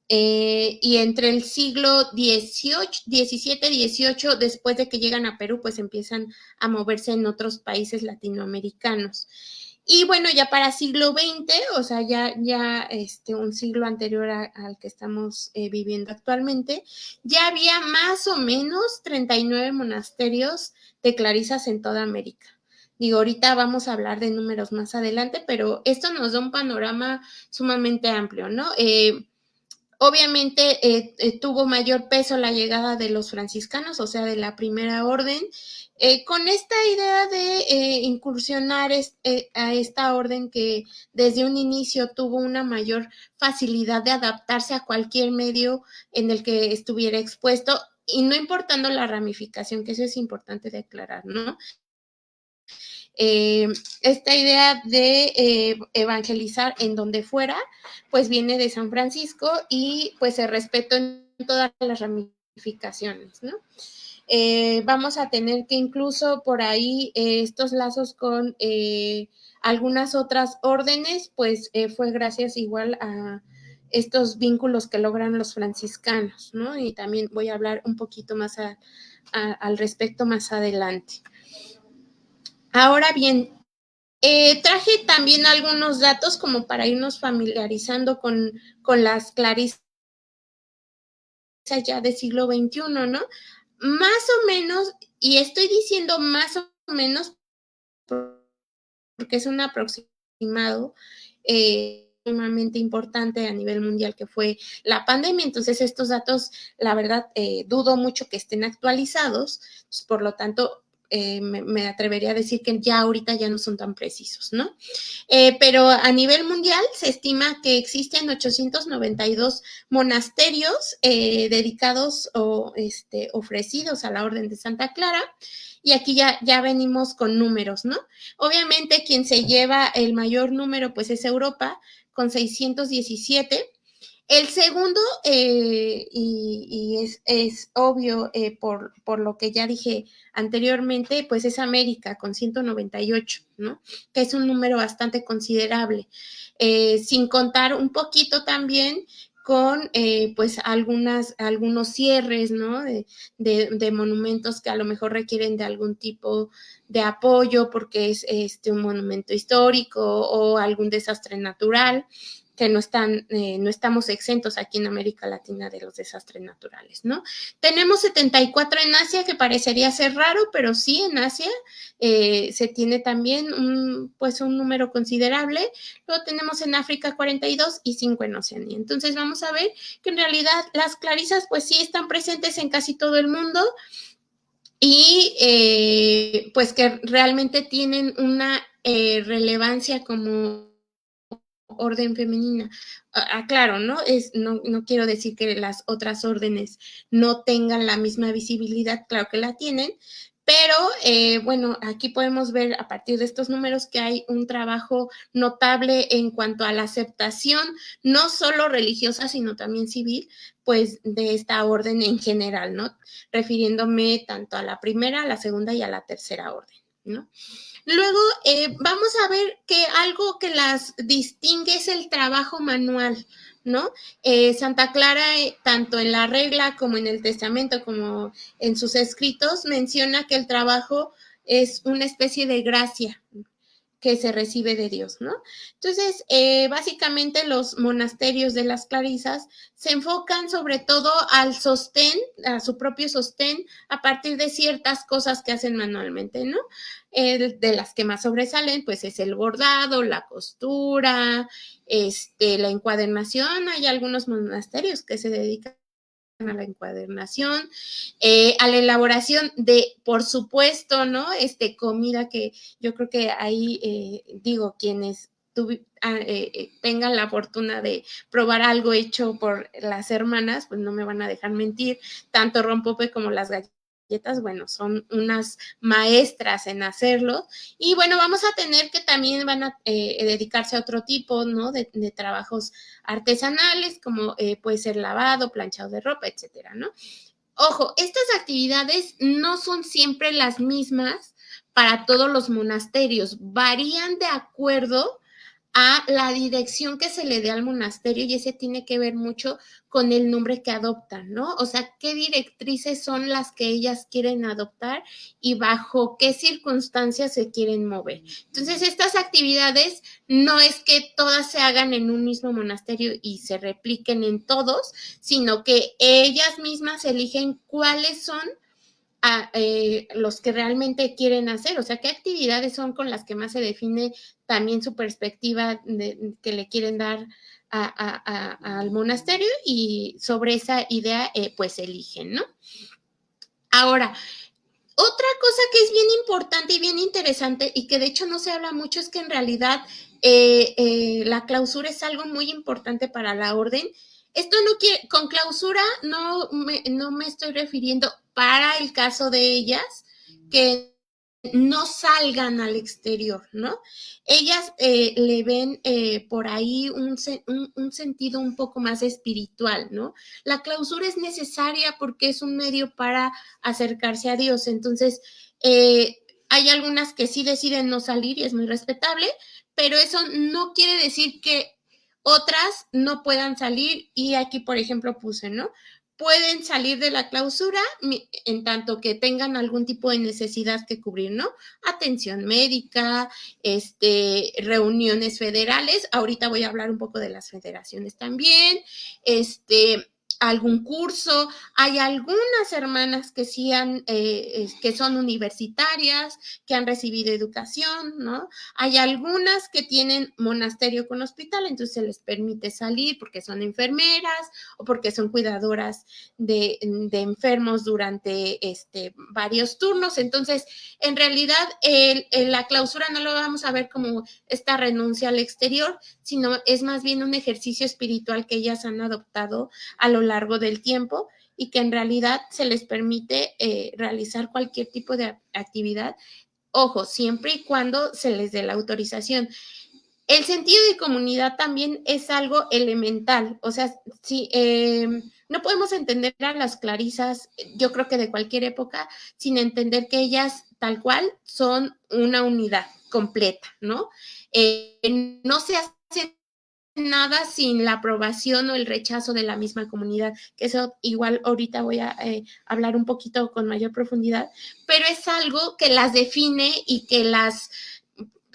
[SPEAKER 2] Y entre el siglo XVII, XVIII, después de que llegan a Perú, pues empiezan a moverse en otros países latinoamericanos. Y bueno, ya para siglo XX, o sea, ya un siglo anterior al que estamos viviendo actualmente, ya había más o menos 39 monasterios de clarisas en toda América. Digo, ahorita vamos a hablar de números más adelante, pero esto nos da un panorama sumamente amplio, ¿no? Obviamente tuvo mayor peso la llegada de los franciscanos, o sea, de la primera orden, con esta idea de incursionar a esta orden que desde un inicio tuvo una mayor facilidad de adaptarse a cualquier medio en el que estuviera expuesto, y no importando la ramificación, que eso es importante de aclarar, ¿no? Esta idea de evangelizar en donde fuera, pues viene de San Francisco, y pues se respetó en todas las ramificaciones, ¿no? Vamos a tener que incluso por ahí estos lazos con algunas otras órdenes, pues fue gracias igual a estos vínculos que logran los franciscanos, ¿no? Y también voy a hablar un poquito más al respecto más adelante. Ahora bien, traje también algunos datos como para irnos familiarizando con las clarisas ya del siglo XXI, ¿no? Más o menos, y estoy diciendo más o menos porque es un aproximado sumamente importante a nivel mundial, que fue la pandemia. Entonces estos datos, la verdad, dudo mucho que estén actualizados, por lo tanto me atrevería a decir que ya ahorita ya no son tan precisos, ¿no? Pero a nivel mundial se estima que existen 892 monasterios dedicados o ofrecidos a la Orden de Santa Clara. Y aquí ya venimos con números, ¿no? Obviamente quien se lleva el mayor número pues es Europa con 617. El segundo, y es obvio por lo que ya dije anteriormente, pues es América con 198, ¿no? Que es un número bastante considerable, sin contar un poquito también con pues algunos cierres, ¿no? De monumentos que a lo mejor requieren de algún tipo de apoyo porque es un monumento histórico o algún desastre natural que no estamos exentos aquí en América Latina de los desastres naturales, ¿no? Tenemos 74 en Asia, que parecería ser raro, pero sí en Asia se tiene también un número considerable. Luego tenemos en África 42 y 5 en Oceanía. Entonces vamos a ver que en realidad las clarisas pues sí están presentes en casi todo el mundo y pues que realmente tienen una relevancia como orden femenina. Claro, ¿no? No quiero decir que las otras órdenes no tengan la misma visibilidad, claro que la tienen, pero bueno, aquí podemos ver a partir de estos números que hay un trabajo notable en cuanto a la aceptación, no solo religiosa, sino también civil, pues de esta orden en general, ¿no? Refiriéndome tanto a la primera, a la segunda y a la tercera orden, ¿no? Luego vamos a ver que algo que las distingue es el trabajo manual, ¿no? Santa Clara, tanto en la regla como en el testamento, como en sus escritos, menciona que el trabajo es una especie de gracia que se recibe de Dios, ¿no? Entonces, básicamente los monasterios de las clarisas se enfocan sobre todo al sostén, a su propio sostén, a partir de ciertas cosas que hacen manualmente, ¿no? De las que más sobresalen, pues es el bordado, la costura, la encuadernación. Hay algunos monasterios que se dedican a la encuadernación, a la elaboración de, por supuesto, ¿no? Comida que yo creo que ahí, digo, quienes tengan la fortuna de probar algo hecho por las hermanas, pues no me van a dejar mentir, tanto rompope como las galletas, bueno, son unas maestras en hacerlo. Y bueno, vamos a tener que también van a dedicarse a otro tipo, ¿no? De trabajos artesanales, como puede ser lavado, planchado de ropa, etcétera, ¿no? Ojo, estas actividades no son siempre las mismas para todos los monasterios, varían de acuerdo a la dirección que se le dé al monasterio y ese tiene que ver mucho con el nombre que adoptan, ¿no? O sea, qué directrices son las que ellas quieren adoptar y bajo qué circunstancias se quieren mover. Entonces, estas actividades no es que todas se hagan en un mismo monasterio y se repliquen en todos, sino que ellas mismas eligen cuáles son a los que realmente quieren hacer, o sea, qué actividades son con las que más se define también su perspectiva que le quieren dar al monasterio y sobre esa idea pues eligen, ¿no? Ahora, otra cosa que es bien importante y bien interesante y que de hecho no se habla mucho es que en realidad la clausura es algo muy importante para la orden. Esto no quiere, con clausura no me estoy refiriendo para el caso de ellas que no salgan al exterior, ¿no? Ellas le ven por ahí un sentido un poco más espiritual, ¿no? La clausura es necesaria porque es un medio para acercarse a Dios, entonces hay algunas que sí deciden no salir y es muy respetable, pero eso no quiere decir que otras no puedan salir y aquí, por ejemplo, puse, ¿no? Pueden salir de la clausura en tanto que tengan algún tipo de necesidad que cubrir, ¿no? Atención médica, reuniones federales. Ahorita voy a hablar un poco de las federaciones también. algún curso. Hay algunas hermanas que sí que son universitarias, que han recibido educación, ¿no? Hay algunas que tienen monasterio con hospital, entonces se les permite salir porque son enfermeras o porque son cuidadoras de enfermos durante varios turnos. Entonces, en realidad, la clausura no lo vamos a ver como esta renuncia al exterior, sino es más bien un ejercicio espiritual que ellas han adoptado a lo largo del tiempo y que en realidad se les permite realizar cualquier tipo de actividad. Ojo, siempre y cuando se les dé la autorización. El sentido de comunidad también es algo elemental, o sea, si no podemos entender a las clarisas, yo creo que de cualquier época, sin entender que ellas tal cual son una unidad completa, ¿no? No se hace nada sin la aprobación o el rechazo de la misma comunidad, que eso igual ahorita voy a hablar un poquito con mayor profundidad, pero es algo que las define y que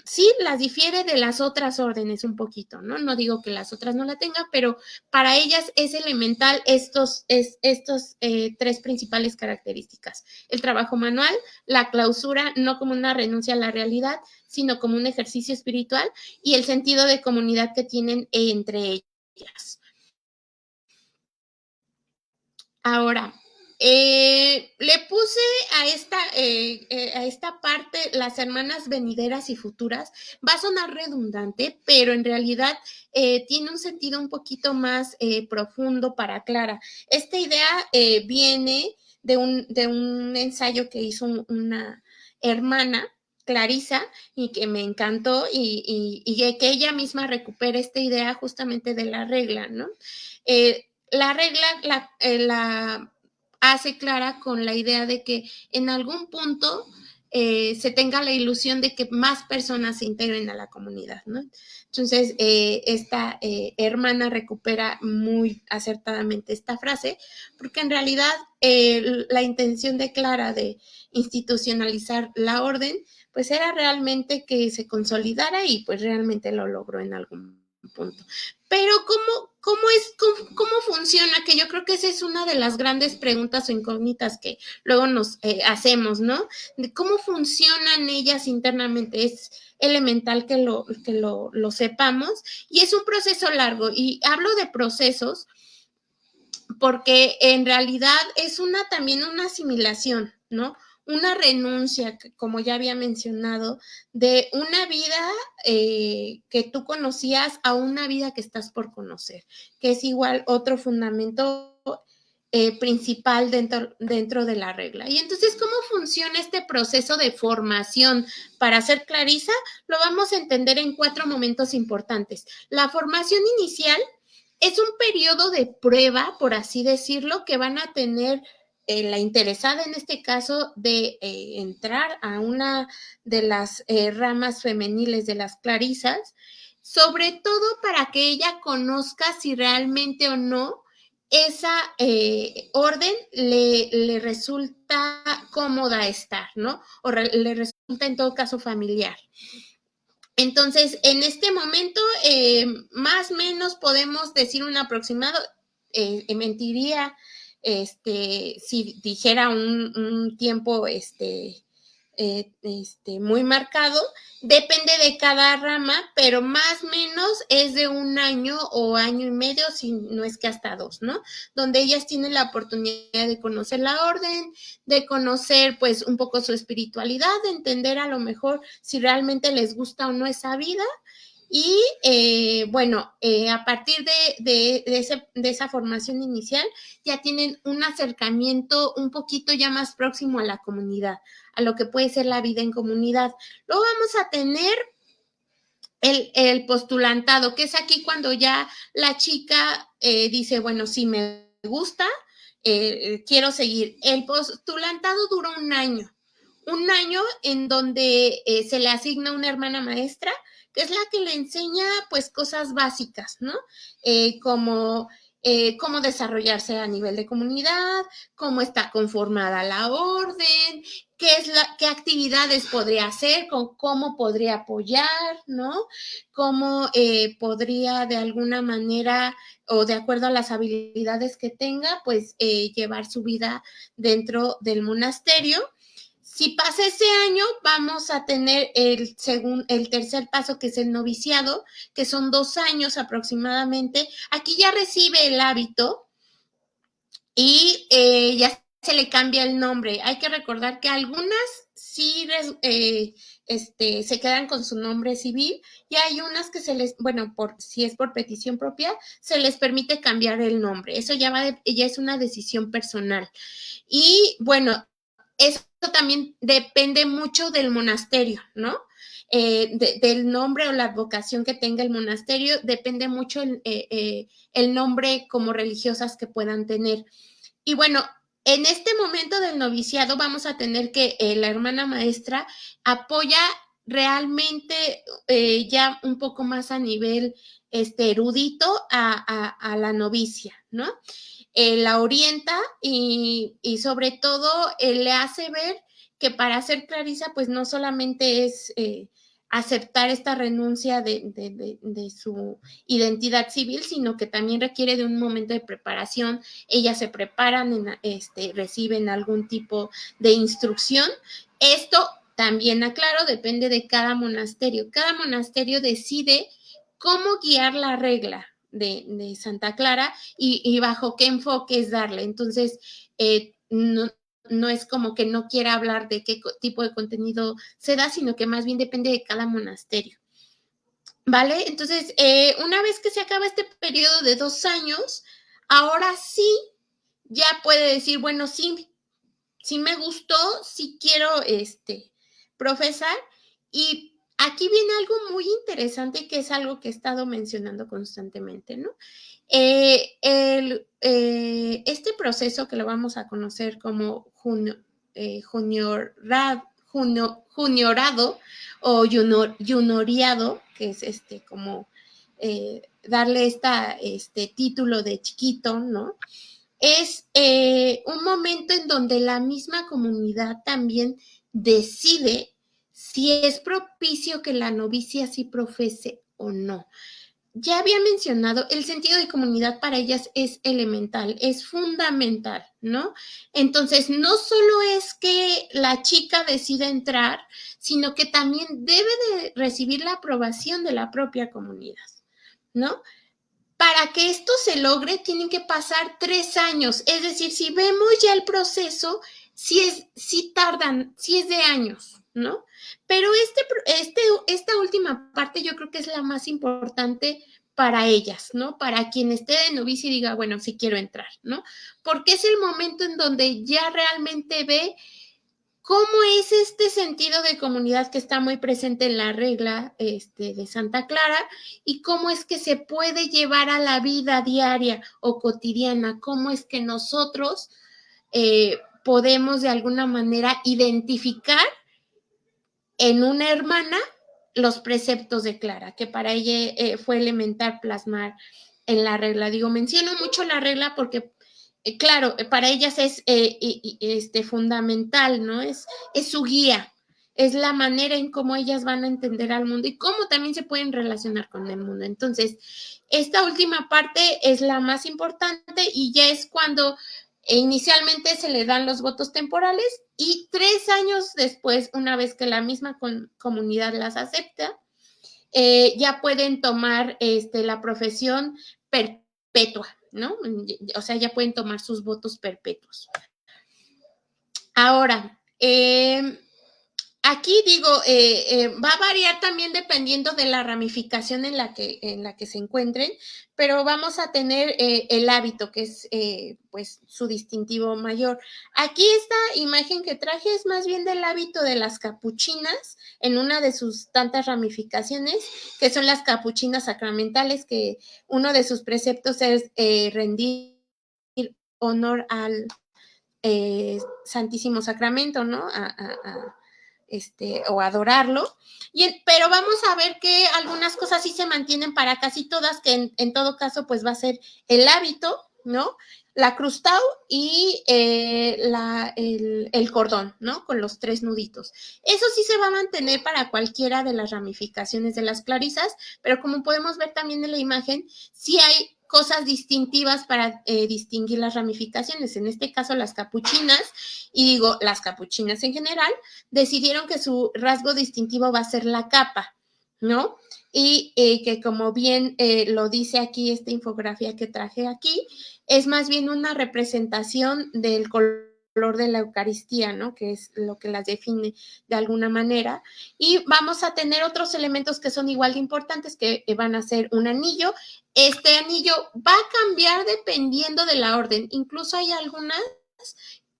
[SPEAKER 2] sí, las difiere de las otras órdenes un poquito, ¿no? No digo que las otras no la tengan, pero para ellas es elemental estos tres principales características. El trabajo manual, la clausura, no como una renuncia a la realidad, sino como un ejercicio espiritual, y el sentido de comunidad que tienen entre ellas. Ahora, le puse a esta parte las hermanas venideras y futuras. Va a sonar redundante, pero en realidad tiene un sentido un poquito más profundo para Clara. Esta idea viene de un ensayo que hizo una hermana, Clarisa, y que me encantó, y que ella misma recupera esta idea justamente de la regla, ¿no? La regla la hace Clara con la idea de que en algún punto se tenga la ilusión de que más personas se integren a la comunidad, ¿no? Entonces, esta hermana recupera muy acertadamente esta frase, porque en realidad la intención de Clara de institucionalizar la orden, pues era realmente que se consolidara y pues realmente lo logró en algún punto. Pero ¿cómo funciona? Que yo creo que esa es una de las grandes preguntas o incógnitas que luego nos hacemos, ¿no? De cómo funcionan ellas internamente. Es elemental que lo sepamos, y es un proceso largo. Y hablo de procesos porque en realidad es también una asimilación, ¿no? Una renuncia, como ya había mencionado, de una vida que tú conocías a una vida que estás por conocer, que es igual otro fundamento principal dentro de la regla. Y entonces, ¿cómo funciona este proceso de formación? Para ser Clarisa, lo vamos a entender en 4 momentos importantes. La formación inicial es un periodo de prueba, por así decirlo, que van a tener la interesada en este caso de entrar a una de las ramas femeniles de las clarisas, sobre todo para que ella conozca si realmente o no esa orden le resulta cómoda estar, ¿no? O le resulta en todo caso familiar. Entonces, en este momento, más o menos podemos decir un aproximado, mentiría si dijera un tiempo muy marcado, depende de cada rama, pero más o menos es de 1 año o año y medio, si no es que hasta 2, ¿no? Donde ellas tienen la oportunidad de conocer la orden, de conocer pues un poco su espiritualidad, de entender a lo mejor si realmente les gusta o no esa vida. Y a partir de esa formación inicial ya tienen un acercamiento un poquito ya más próximo a la comunidad, a lo que puede ser la vida en comunidad. Luego vamos a tener el postulantado, que es aquí cuando ya la chica dice, bueno, sí me gusta, quiero seguir. El postulantado dura 1 año. 1 año en donde se le asigna una hermana maestra, que es la que le enseña pues cosas básicas, ¿no? Como cómo desarrollarse a nivel de comunidad, cómo está conformada la orden, qué actividades podría hacer, cómo podría apoyar, ¿no? Cómo podría de alguna manera o de acuerdo a las habilidades que tenga, pues llevar su vida dentro del monasterio. Si pasa ese año, vamos a tener el tercer paso, que es el noviciado, que son 2 años aproximadamente. Aquí ya recibe el hábito y ya se le cambia el nombre. Hay que recordar que algunas sí se quedan con su nombre civil, y hay unas que se les, bueno, si es por petición propia, se les permite cambiar el nombre. Eso ya es una decisión personal. Y bueno, eso también depende mucho del monasterio, ¿no? Del nombre o la advocación que tenga el monasterio, depende mucho el nombre como religiosas que puedan tener. Y bueno, en este momento del noviciado vamos a tener que la hermana maestra apoya realmente ya un poco más a nivel erudito a la novicia, ¿no? La orienta y sobre todo le hace ver que para ser clarisa, pues no solamente es aceptar esta renuncia de su identidad civil, sino que también requiere de un momento de preparación. Ellas se preparan, reciben algún tipo de instrucción. Esto también, aclaro, depende de cada monasterio. Cada monasterio decide cómo guiar la regla de Santa Clara y bajo qué enfoque es darle. Entonces, no es como que no quiera hablar de qué tipo de contenido se da, sino que más bien depende de cada monasterio. ¿Vale? Entonces, una vez que se acaba este periodo de 2 años, ahora sí ya puede decir, bueno, sí me gustó, sí quiero profesar. Y aquí viene algo muy interesante, que es algo que he estado mencionando constantemente, ¿no? Este proceso, que lo vamos a conocer como juniorado o junioriado, que es como darle este título de chiquito, ¿no? Es un momento en donde la misma comunidad también decide si es propicio que la novicia sí profese o no. Ya había mencionado, el sentido de comunidad para ellas es elemental, es fundamental, ¿no? Entonces, no solo es que la chica decida entrar, sino que también debe de recibir la aprobación de la propia comunidad, ¿no? Para que esto se logre, tienen que pasar 3 años. Es decir, si vemos ya el proceso, sí tardan, sí es de años, ¿no? Pero esta última parte yo creo que es la más importante para ellas, ¿no? Para quien esté de novicia y diga, bueno, sí quiero entrar, ¿no? Porque es el momento en donde ya realmente ve cómo es este sentido de comunidad que está muy presente en la regla de Santa Clara, y cómo es que se puede llevar a la vida diaria o cotidiana, cómo es que nosotros podemos de alguna manera identificar en una hermana los preceptos de Clara, que para ella fue elemental plasmar en la regla. Digo, menciono mucho la regla porque claro, para ellas es fundamental, ¿no? Es su guía, es la manera en cómo ellas van a entender al mundo y cómo también se pueden relacionar con el mundo. Entonces, esta última parte es la más importante, y ya es cuando inicialmente se le dan los votos temporales, y 3 años después, una vez que la misma comunidad las acepta, ya pueden tomar la profesión perpetua, ¿no? O sea, ya pueden tomar sus votos perpetuos. Ahora, aquí digo, va a variar también dependiendo de la ramificación en la que se encuentren, pero vamos a tener el hábito, que es pues su distintivo mayor. Aquí esta imagen que traje es más bien del hábito de las capuchinas, en una de sus tantas ramificaciones, que son las capuchinas sacramentales, que uno de sus preceptos es rendir honor al Santísimo Sacramento, ¿no? O adorarlo. Pero vamos a ver que algunas cosas sí se mantienen para casi todas, que en todo caso pues va a ser el hábito, ¿no? La crustau y el cordón, ¿no? Con los 3 nuditos. Eso sí se va a mantener para cualquiera de las ramificaciones de las clarisas, pero como podemos ver también en la imagen, sí hay cosas distintivas para distinguir las ramificaciones. En este caso, las capuchinas, y digo las capuchinas en general, decidieron que su rasgo distintivo va a ser la capa, ¿no? Y que como bien lo dice aquí esta infografía que traje aquí, es más bien una representación del color de la Eucaristía, ¿no? Que es lo que las define de alguna manera. Y vamos a tener otros elementos que son igual de importantes, que van a ser un anillo. Este anillo va a cambiar dependiendo de la orden. Incluso hay algunas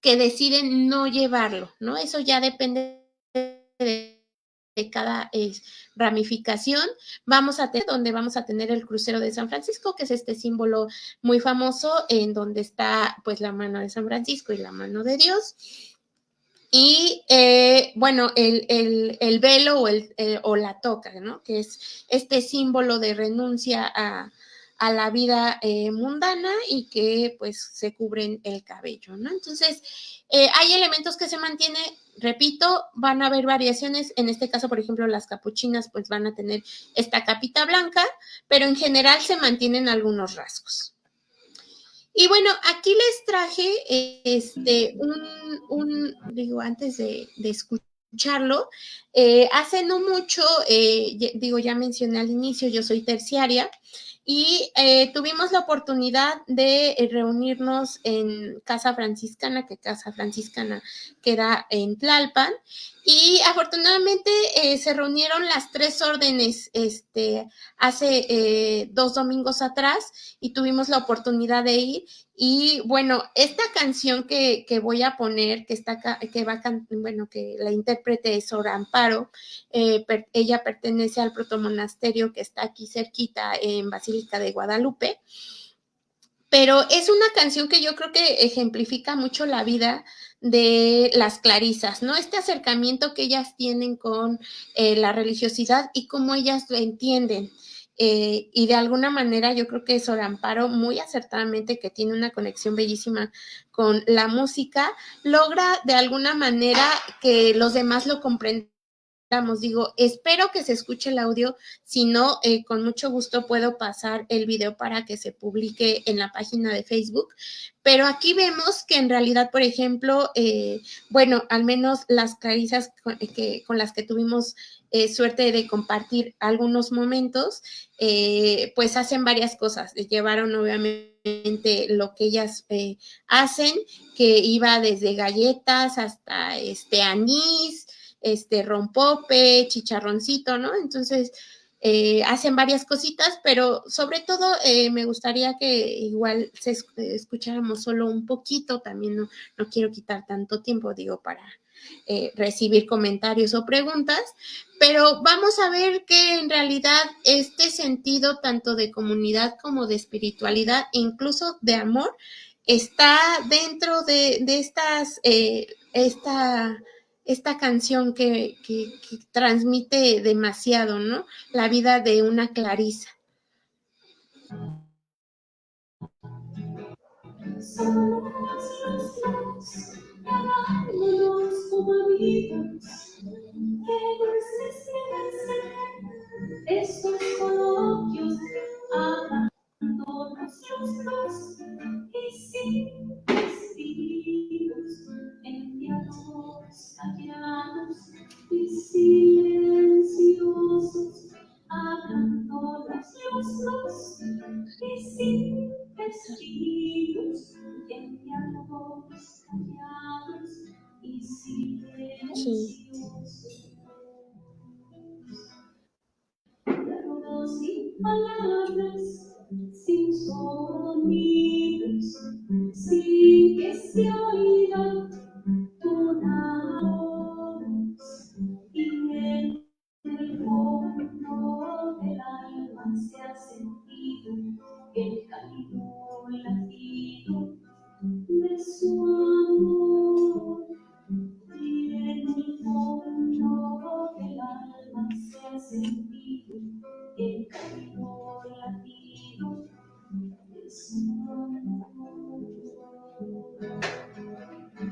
[SPEAKER 2] que deciden no llevarlo, ¿no? Eso ya depende de cada ramificación. Vamos a tener, donde vamos a tener el crucero de San Francisco, que es este símbolo muy famoso en donde está pues la mano de San Francisco y la mano de Dios. Y bueno, el velo o la toca, ¿no? Que es este símbolo de renuncia a la vida mundana y que pues se cubren el cabello, ¿no? Entonces, hay elementos que se mantienen, repito, van a haber variaciones. En este caso, por ejemplo, las capuchinas pues van a tener esta capita blanca, pero en general se mantienen algunos rasgos. Y bueno, aquí les traje digo, antes de escucharlo, hace no mucho, digo, ya mencioné al inicio, yo soy terciaria, y tuvimos la oportunidad de reunirnos en Casa Franciscana, que Casa Franciscana queda en Tlalpan, y afortunadamente se reunieron las tres órdenes hace 2 domingos atrás, y tuvimos la oportunidad de ir. Y bueno, esta canción que voy a poner, que la intérprete es Sor Amparo, ella pertenece al protomonasterio que está aquí cerquita en Basílica de Guadalupe, pero es una canción que yo creo que ejemplifica mucho la vida de las clarisas, ¿no? Este acercamiento que ellas tienen con la religiosidad y cómo ellas lo entienden. Y de alguna manera yo creo que Sor Amparo, muy acertadamente, que tiene una conexión bellísima con la música, logra de alguna manera que los demás lo comprendan. Digo, espero que se escuche el audio, si no, con mucho gusto puedo pasar el video para que se publique en la página de Facebook, pero aquí vemos que en realidad, por ejemplo, bueno, al menos las clarisas con las que tuvimos suerte de compartir algunos momentos, pues hacen varias cosas, llevaron obviamente lo que ellas hacen, que iba desde galletas hasta anís, rompope, chicharroncito, ¿no? Entonces, hacen varias cositas, pero sobre todo me gustaría que igual escucháramos solo un poquito, también no quiero quitar tanto tiempo, digo, para recibir comentarios o preguntas, pero vamos a ver que en realidad este sentido tanto de comunidad como de espiritualidad e incluso de amor está dentro de esta canción que transmite demasiado, ¿no? La vida de una clarisa.
[SPEAKER 3] Somos los dos, amándonos como amigos, que dulces deben ser esos coloquios, amándonos los dos, y sin vestidos, en diálogos callados y silenciosos, hablándonos los dos, y sin vestidos, en diálogos callados y silenciosos. Diálogos sin palabras, sin sonidos, sin que se oiga una voz, y en el fondo del alma se ha sentido el cálido latido de su amor, y en el fondo del alma se ha sentido el cálido latido de su amor.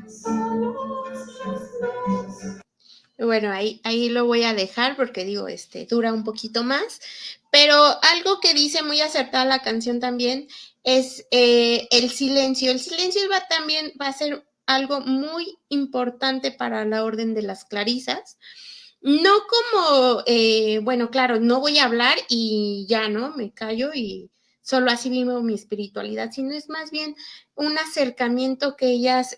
[SPEAKER 3] Solos los dos.
[SPEAKER 2] Bueno, ahí lo voy a dejar porque digo, dura un poquito más, Pero algo que dice muy acertada la canción también es el silencio. El silencio también va a ser algo muy importante para la Orden de las Clarisas. No como, bueno, claro, no voy a hablar y ya, ¿no? Me callo y solo así vivo mi espiritualidad, sino es más bien un acercamiento que ellas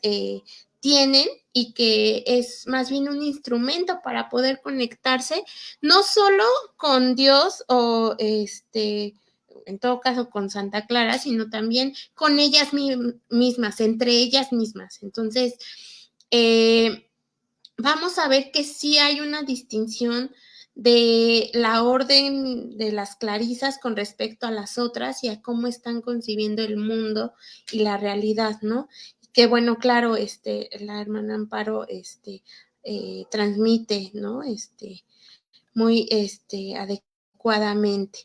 [SPEAKER 2] tienen y que es más bien un instrumento para poder conectarse, no solo con Dios o en todo caso con Santa Clara, sino también con ellas mismas, entre ellas mismas. Entonces, vamos a ver que sí hay una distinción de la orden de las clarisas con respecto a las otras y a cómo están concibiendo el mundo y la realidad, ¿no? Que bueno, claro, la hermana Amparo, transmite, ¿no? Muy, adecuadamente.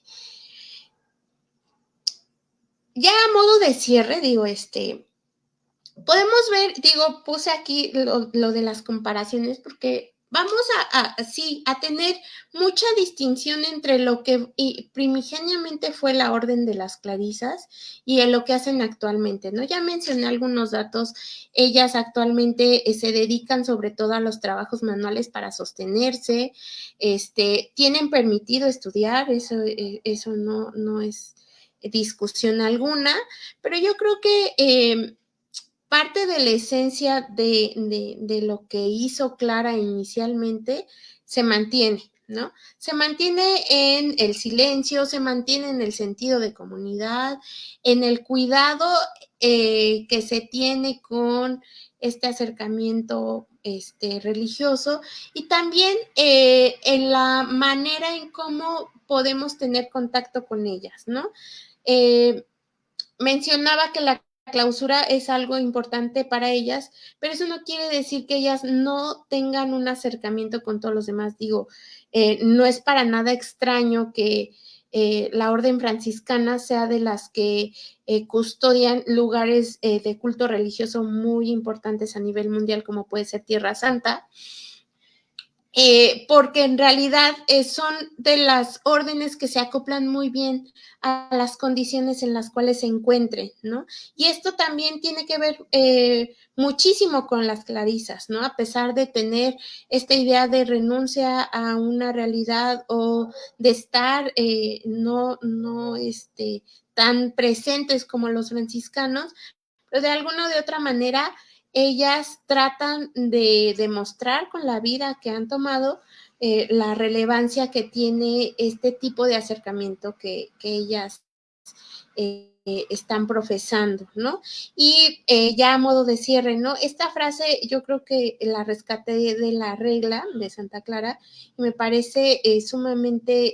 [SPEAKER 2] Ya a modo de cierre, digo, podemos ver, digo, puse aquí lo de las comparaciones porque vamos sí, a tener mucha distinción entre lo que primigeniamente fue la Orden de las Clarisas y en lo que hacen actualmente, ¿no? Ya mencioné algunos datos, ellas actualmente se dedican sobre todo a los trabajos manuales para sostenerse, tienen permitido estudiar, eso no es discusión alguna, pero yo creo que parte de la esencia de lo que hizo Clara inicialmente se mantiene, ¿no? Se mantiene en el silencio, se mantiene en el sentido de comunidad, en el cuidado que se tiene con este acercamiento religioso y también en la manera en cómo podemos tener contacto con ellas, ¿no? Mencionaba que la clausura es algo importante para ellas, pero eso no quiere decir que ellas no tengan un acercamiento con todos los demás. Digo, no es para nada extraño que la orden franciscana sea de las que custodian lugares de culto religioso muy importantes a nivel mundial, como puede ser Tierra Santa. Porque en realidad son de las órdenes que se acoplan muy bien a las condiciones en las cuales se encuentren, ¿no? Y esto también tiene que ver muchísimo con las clarisas, ¿no? A pesar de tener esta idea de renuncia a una realidad o de estar tan presentes como los franciscanos, pero de alguna o de otra manera ellas tratan de demostrar con la vida que han tomado la relevancia que tiene este tipo de acercamiento que ellas están profesando, ¿no? Y ya a modo de cierre, ¿no? Esta frase yo creo que la rescaté de la regla de Santa Clara y me parece sumamente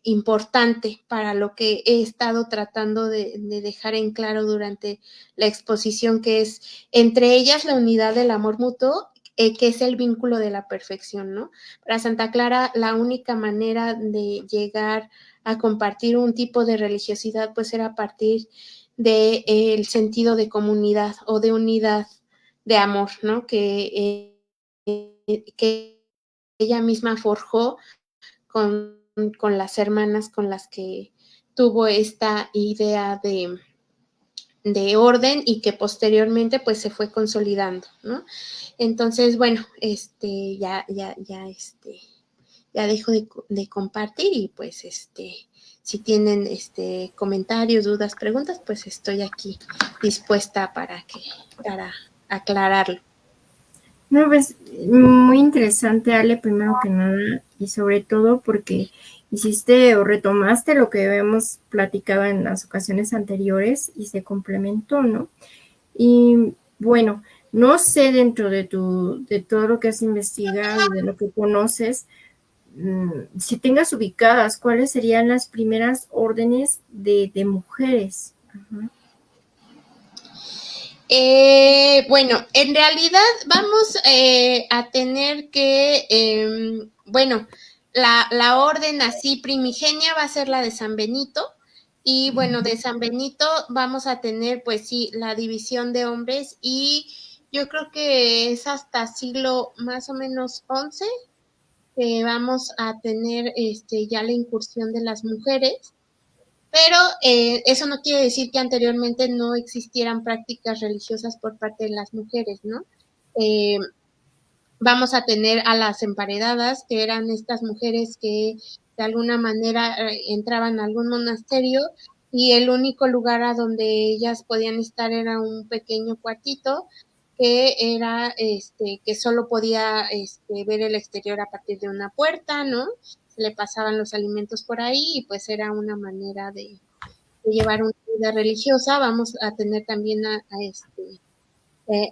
[SPEAKER 2] importante para lo que he estado tratando de dejar en claro durante la exposición, que es entre ellas la unidad del amor mutuo, que es el vínculo de la perfección, ¿no? Para Santa Clara, la única manera de llegar a compartir un tipo de religiosidad, pues era a partir del sentido de comunidad o de unidad de amor, ¿no? Que ella misma forjó con las hermanas con las que tuvo esta idea de orden y que posteriormente pues se fue consolidando, ¿no? Entonces, bueno, ya dejo de compartir y pues si tienen comentarios, dudas, preguntas, pues estoy aquí dispuesta para aclararlo.
[SPEAKER 1] No, pues muy interesante, Ale, primero que nada, y sobre todo porque hiciste o retomaste lo que habíamos platicado en las ocasiones anteriores y se complementó, ¿no? Y bueno, no sé dentro de todo lo que has investigado y de lo que conoces, si tengas ubicadas cuáles serían las primeras órdenes de mujeres. Ajá.
[SPEAKER 2] Bueno, en realidad vamos a tener que, bueno, la orden así primigenia va a ser la de San Benito. Y bueno, de San Benito vamos a tener, pues sí, la división de hombres y yo creo que es hasta siglo más o menos 11 que vamos a tener ya la incursión de las mujeres, pero eso no quiere decir que anteriormente no existieran prácticas religiosas por parte de las mujeres, ¿no? Eh, Vamos a tener a las emparedadas, que eran estas mujeres que de alguna manera entraban a algún monasterio y el único lugar a donde ellas podían estar era un pequeño cuartito que era que solo podía ver el exterior a partir de una puerta, ¿no? Se le pasaban los alimentos por ahí y pues era una manera de llevar una vida religiosa. Vamos a tener también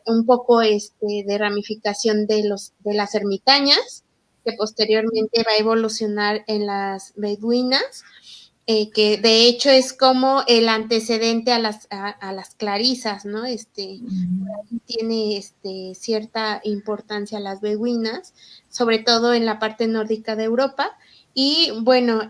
[SPEAKER 2] un poco de ramificación de las ermitañas, que posteriormente va a evolucionar en las beduinas, que de hecho es como el antecedente a las clarisas, ¿no? Tiene cierta importancia las beduinas, sobre todo en la parte nórdica de Europa. Y bueno,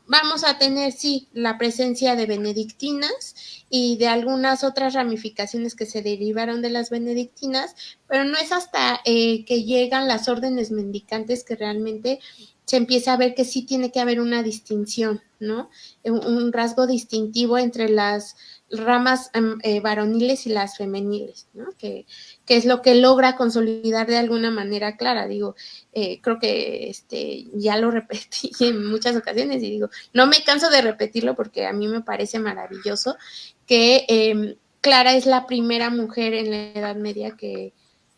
[SPEAKER 2] vamos a tener, sí, la presencia de benedictinas y de algunas otras ramificaciones que se derivaron de las benedictinas, pero no es hasta que llegan las órdenes mendicantes que realmente se empieza a ver que sí tiene que haber una distinción, ¿no? Un rasgo distintivo entre las ramas varoniles y las femeniles, ¿no? Que es lo que logra consolidar de alguna manera clara. Digo, creo que ya lo repetí en muchas ocasiones y digo, no me canso de repetirlo porque a mí me parece maravilloso que Clara es la primera mujer en la Edad Media que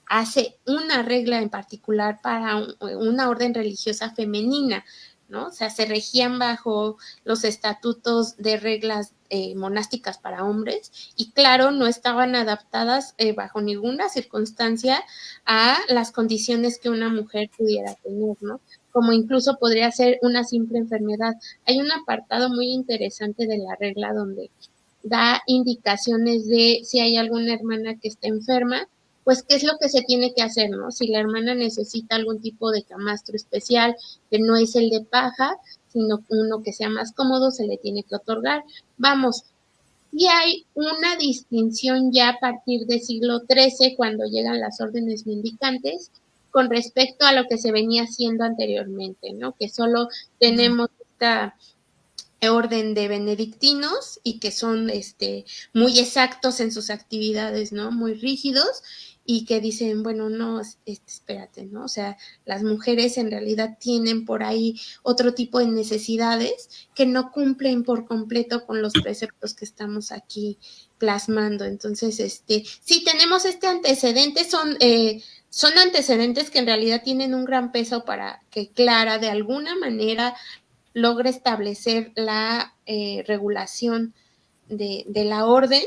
[SPEAKER 2] hace una regla en particular para una orden religiosa femenina, ¿no? O sea, se regían bajo los estatutos de reglas monásticas para hombres y claro, no estaban adaptadas bajo ninguna circunstancia a las condiciones que una mujer pudiera tener, ¿no? Como incluso podría ser una simple enfermedad. Hay un apartado muy interesante de la regla donde da indicaciones de si hay alguna hermana que está enferma, pues qué es lo que se tiene que hacer, ¿no? Si la hermana necesita algún tipo de camastro especial, que no es el de paja, sino uno que sea más cómodo, se le tiene que otorgar. Vamos, y hay una distinción ya a partir del siglo XIII, cuando llegan las órdenes mendicantes, con respecto a lo que se venía haciendo anteriormente, ¿no? Que solo tenemos esta orden de benedictinos y que son muy exactos en sus actividades, ¿no? Muy rígidos y que dicen, bueno, no, espérate, ¿no? O sea, las mujeres en realidad tienen por ahí otro tipo de necesidades que no cumplen por completo con los preceptos que estamos aquí plasmando. Entonces, sí tenemos este antecedente, son antecedentes que en realidad tienen un gran peso para que Clara de alguna manera logra establecer la regulación de la orden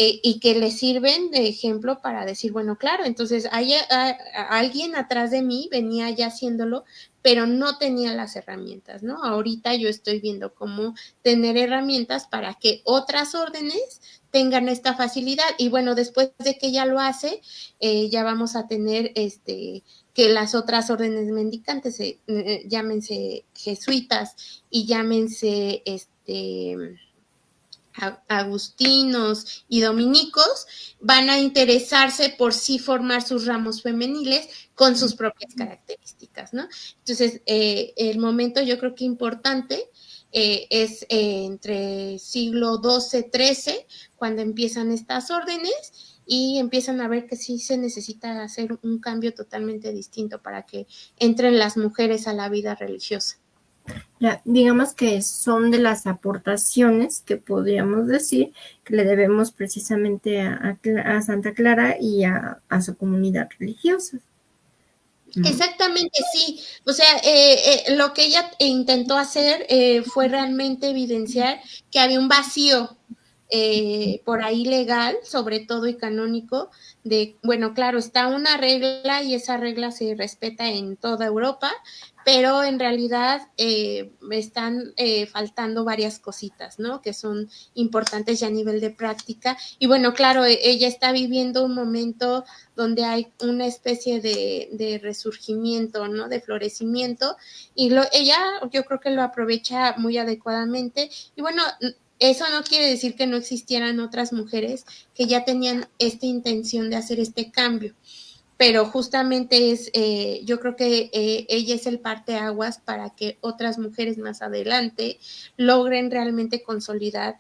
[SPEAKER 2] y que le sirven de ejemplo para decir, bueno, claro, entonces alguien atrás de mí venía ya haciéndolo, pero no tenía las herramientas, ¿no? Ahorita yo estoy viendo cómo tener herramientas para que otras órdenes tengan esta facilidad y bueno, después de que ella lo hace, ya vamos a tener que las otras órdenes mendicantes, llámense jesuitas y llámense agustinos y dominicos, van a interesarse por sí formar sus ramos femeniles con sus propias características, ¿no? Entonces, el momento yo creo que importante es entre siglo XII-XIII, cuando empiezan estas órdenes y empiezan a ver que sí se necesita hacer un cambio totalmente distinto para que entren las mujeres a la vida religiosa.
[SPEAKER 1] Ya, digamos que son de las aportaciones que podríamos decir que le debemos precisamente a Santa Clara y a su comunidad religiosa.
[SPEAKER 2] Exactamente, sí. O sea, lo que ella intentó hacer fue realmente evidenciar que había un vacío por ahí legal, sobre todo y canónico, de, bueno, claro, está una regla y esa regla se respeta en toda Europa, pero en realidad están faltando varias cositas, ¿no? Que son importantes ya a nivel de práctica. Y bueno, claro, ella está viviendo un momento donde hay una especie de resurgimiento, ¿no? De florecimiento, y ella yo creo que lo aprovecha muy adecuadamente. Y bueno, eso no quiere decir que no existieran otras mujeres que ya tenían esta intención de hacer este cambio. pero justamente yo creo que ella es el parteaguas para que otras mujeres más adelante logren realmente consolidar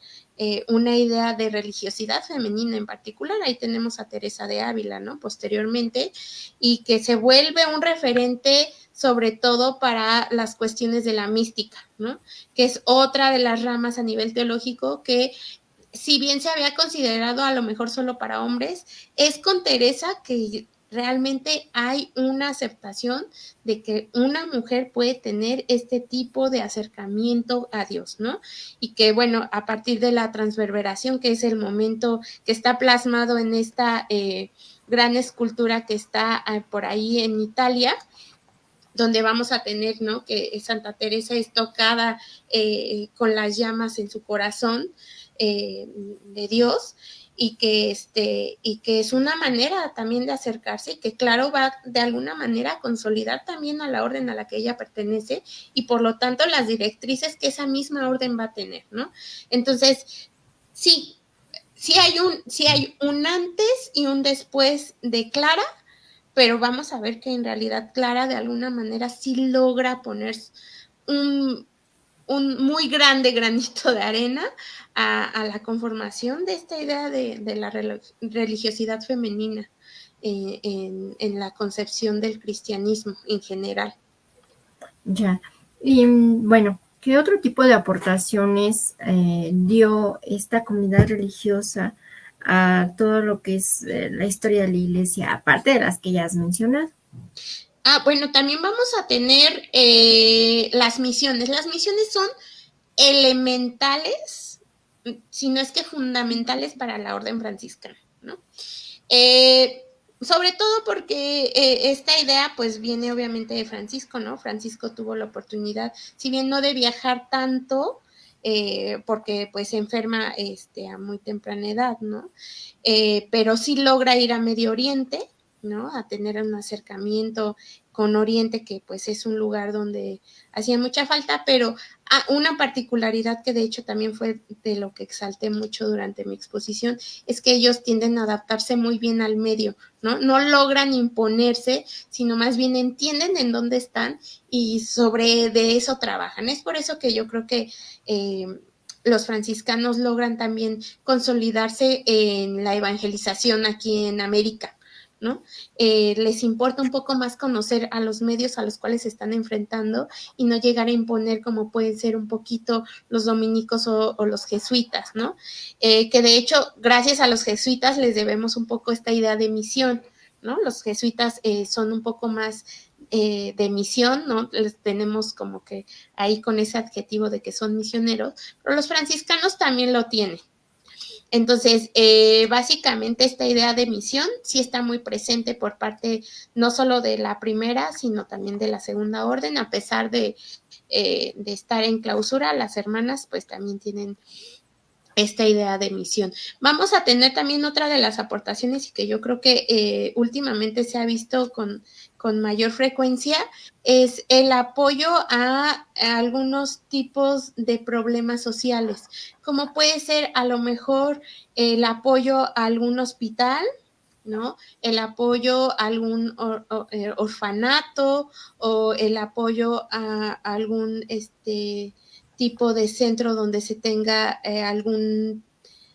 [SPEAKER 2] una idea de religiosidad femenina en particular. Ahí tenemos a Teresa de Ávila, ¿no? Posteriormente, y que se vuelve un referente sobre todo para las cuestiones de la mística, ¿no? Que es otra de las ramas a nivel teológico que, si bien se había considerado a lo mejor solo para hombres, es con Teresa que realmente hay una aceptación de que una mujer puede tener este tipo de acercamiento a Dios, ¿no? Y que, bueno, a partir de la transverberación, que es el momento que está plasmado en esta gran escultura que está por ahí en Italia, donde vamos a tener, ¿no?, que Santa Teresa es tocada con las llamas en su corazón de Dios, y que es una manera también de acercarse, y que claro va de alguna manera a consolidar también a la orden a la que ella pertenece, y por lo tanto las directrices que esa misma orden va a tener, ¿no? Entonces, sí hay un antes y un después de Clara, pero vamos a ver que en realidad Clara de alguna manera sí logra poner un, un muy grande granito de arena a la conformación de esta idea de la religiosidad femenina en la concepción del cristianismo en general.
[SPEAKER 1] Ya. Y bueno, ¿qué otro tipo de aportaciones dio esta comunidad religiosa a todo lo que es la historia de la iglesia, aparte de las que ya has mencionado?
[SPEAKER 2] Bueno, también vamos a tener las misiones. Las misiones son elementales, si no es que fundamentales para la orden franciscana, ¿no? Sobre todo porque esta idea pues viene obviamente de Francisco, ¿no? Francisco tuvo la oportunidad, si bien no de viajar tanto, porque pues se enferma a muy temprana edad, ¿no? Pero sí logra ir a Medio Oriente, ¿no? A tener un acercamiento con Oriente, que pues es un lugar donde hacía mucha falta, pero una particularidad que de hecho también fue de lo que exalté mucho durante mi exposición, es que ellos tienden a adaptarse muy bien al medio, ¿no? No logran imponerse, sino más bien entienden en dónde están y sobre de eso trabajan. Es por eso que yo creo que los franciscanos logran también consolidarse en la evangelización aquí en América, ¿no? Les importa un poco más conocer a los medios a los cuales se están enfrentando y no llegar a imponer como pueden ser un poquito los dominicos o los jesuitas, ¿no? Que de hecho, gracias a los jesuitas les debemos un poco esta idea de misión, ¿no? Los jesuitas son un poco más de misión, ¿no? Les tenemos como que ahí con ese adjetivo de que son misioneros, pero los franciscanos también lo tienen. Entonces, básicamente esta idea de misión sí está muy presente por parte no solo de la primera, sino también de la segunda orden, a pesar de estar en clausura, las hermanas pues también tienen esta idea de misión. Vamos a tener también otra de las aportaciones y que yo creo que últimamente se ha visto con mayor frecuencia, es el apoyo a algunos tipos de problemas sociales, como puede ser a lo mejor el apoyo a algún hospital, ¿no? El apoyo a algún orfanato o el apoyo a algún tipo de centro donde se tenga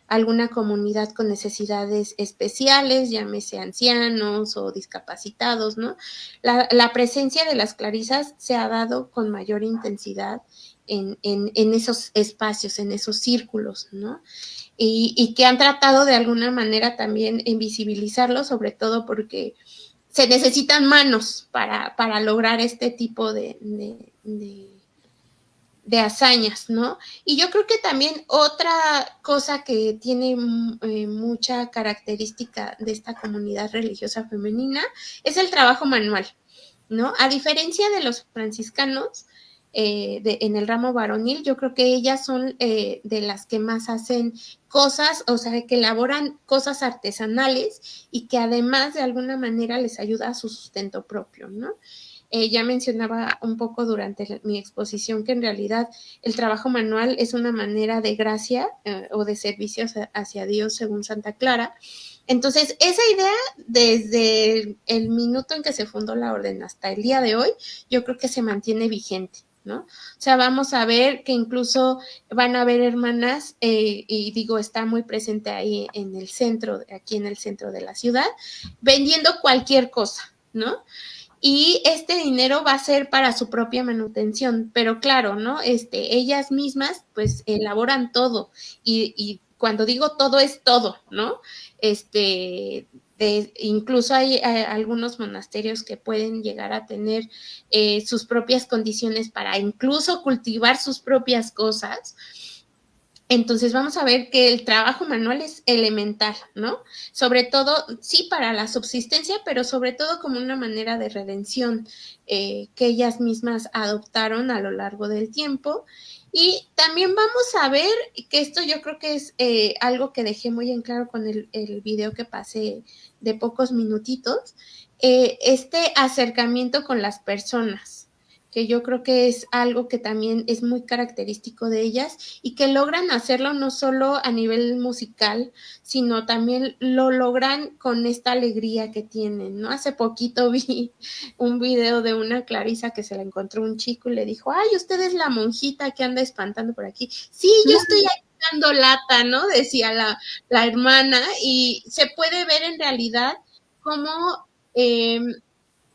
[SPEAKER 2] alguna comunidad con necesidades especiales, llámese ancianos o discapacitados, ¿no? La presencia de las clarisas se ha dado con mayor intensidad en esos espacios, en esos círculos, ¿no? Y que han tratado de alguna manera también invisibilizarlo, sobre todo porque se necesitan manos para lograr este tipo de hazañas, ¿no? Y yo creo que también otra cosa que tiene mucha característica de esta comunidad religiosa femenina es el trabajo manual, ¿no? A diferencia de los franciscanos, en el ramo varonil, yo creo que ellas son de las que más hacen cosas, o sea, que elaboran cosas artesanales y que además de alguna manera les ayuda a su sustento propio, ¿no? Ya mencionaba un poco durante mi exposición que en realidad el trabajo manual es una manera de gracia o de servicio hacia Dios según Santa Clara, Entonces, esa idea, desde el minuto en que se fundó la orden hasta el día de hoy, yo creo que se mantiene vigente, ¿no? O sea, vamos a ver que incluso van a haber hermanas, y digo, está muy presente ahí en el centro, aquí en el centro de la ciudad, vendiendo cualquier cosa, ¿no? Y este dinero va a ser para su propia manutención, pero claro, ¿no? Ellas mismas pues elaboran todo y cuando digo todo es todo, ¿no? Incluso hay algunos monasterios que pueden llegar a tener sus propias condiciones para incluso cultivar sus propias cosas. Entonces vamos a ver que el trabajo manual es elemental, ¿no? Sobre todo, sí, para la subsistencia, pero sobre todo como una manera de redención que ellas mismas adoptaron a lo largo del tiempo. Y también vamos a ver que esto yo creo que es algo que dejé muy en claro con el video que pasé de pocos minutitos, este acercamiento con las personas, que yo creo que es algo que también es muy característico de ellas y que logran hacerlo no solo a nivel musical, sino también lo logran con esta alegría que tienen, ¿no? Hace poquito vi un video de una Clarisa que se la encontró un chico y le dijo, ay, usted es la monjita que anda espantando por aquí. Sí, yo estoy ahí dando lata, ¿no? Decía la hermana, y se puede ver en realidad cómo eh,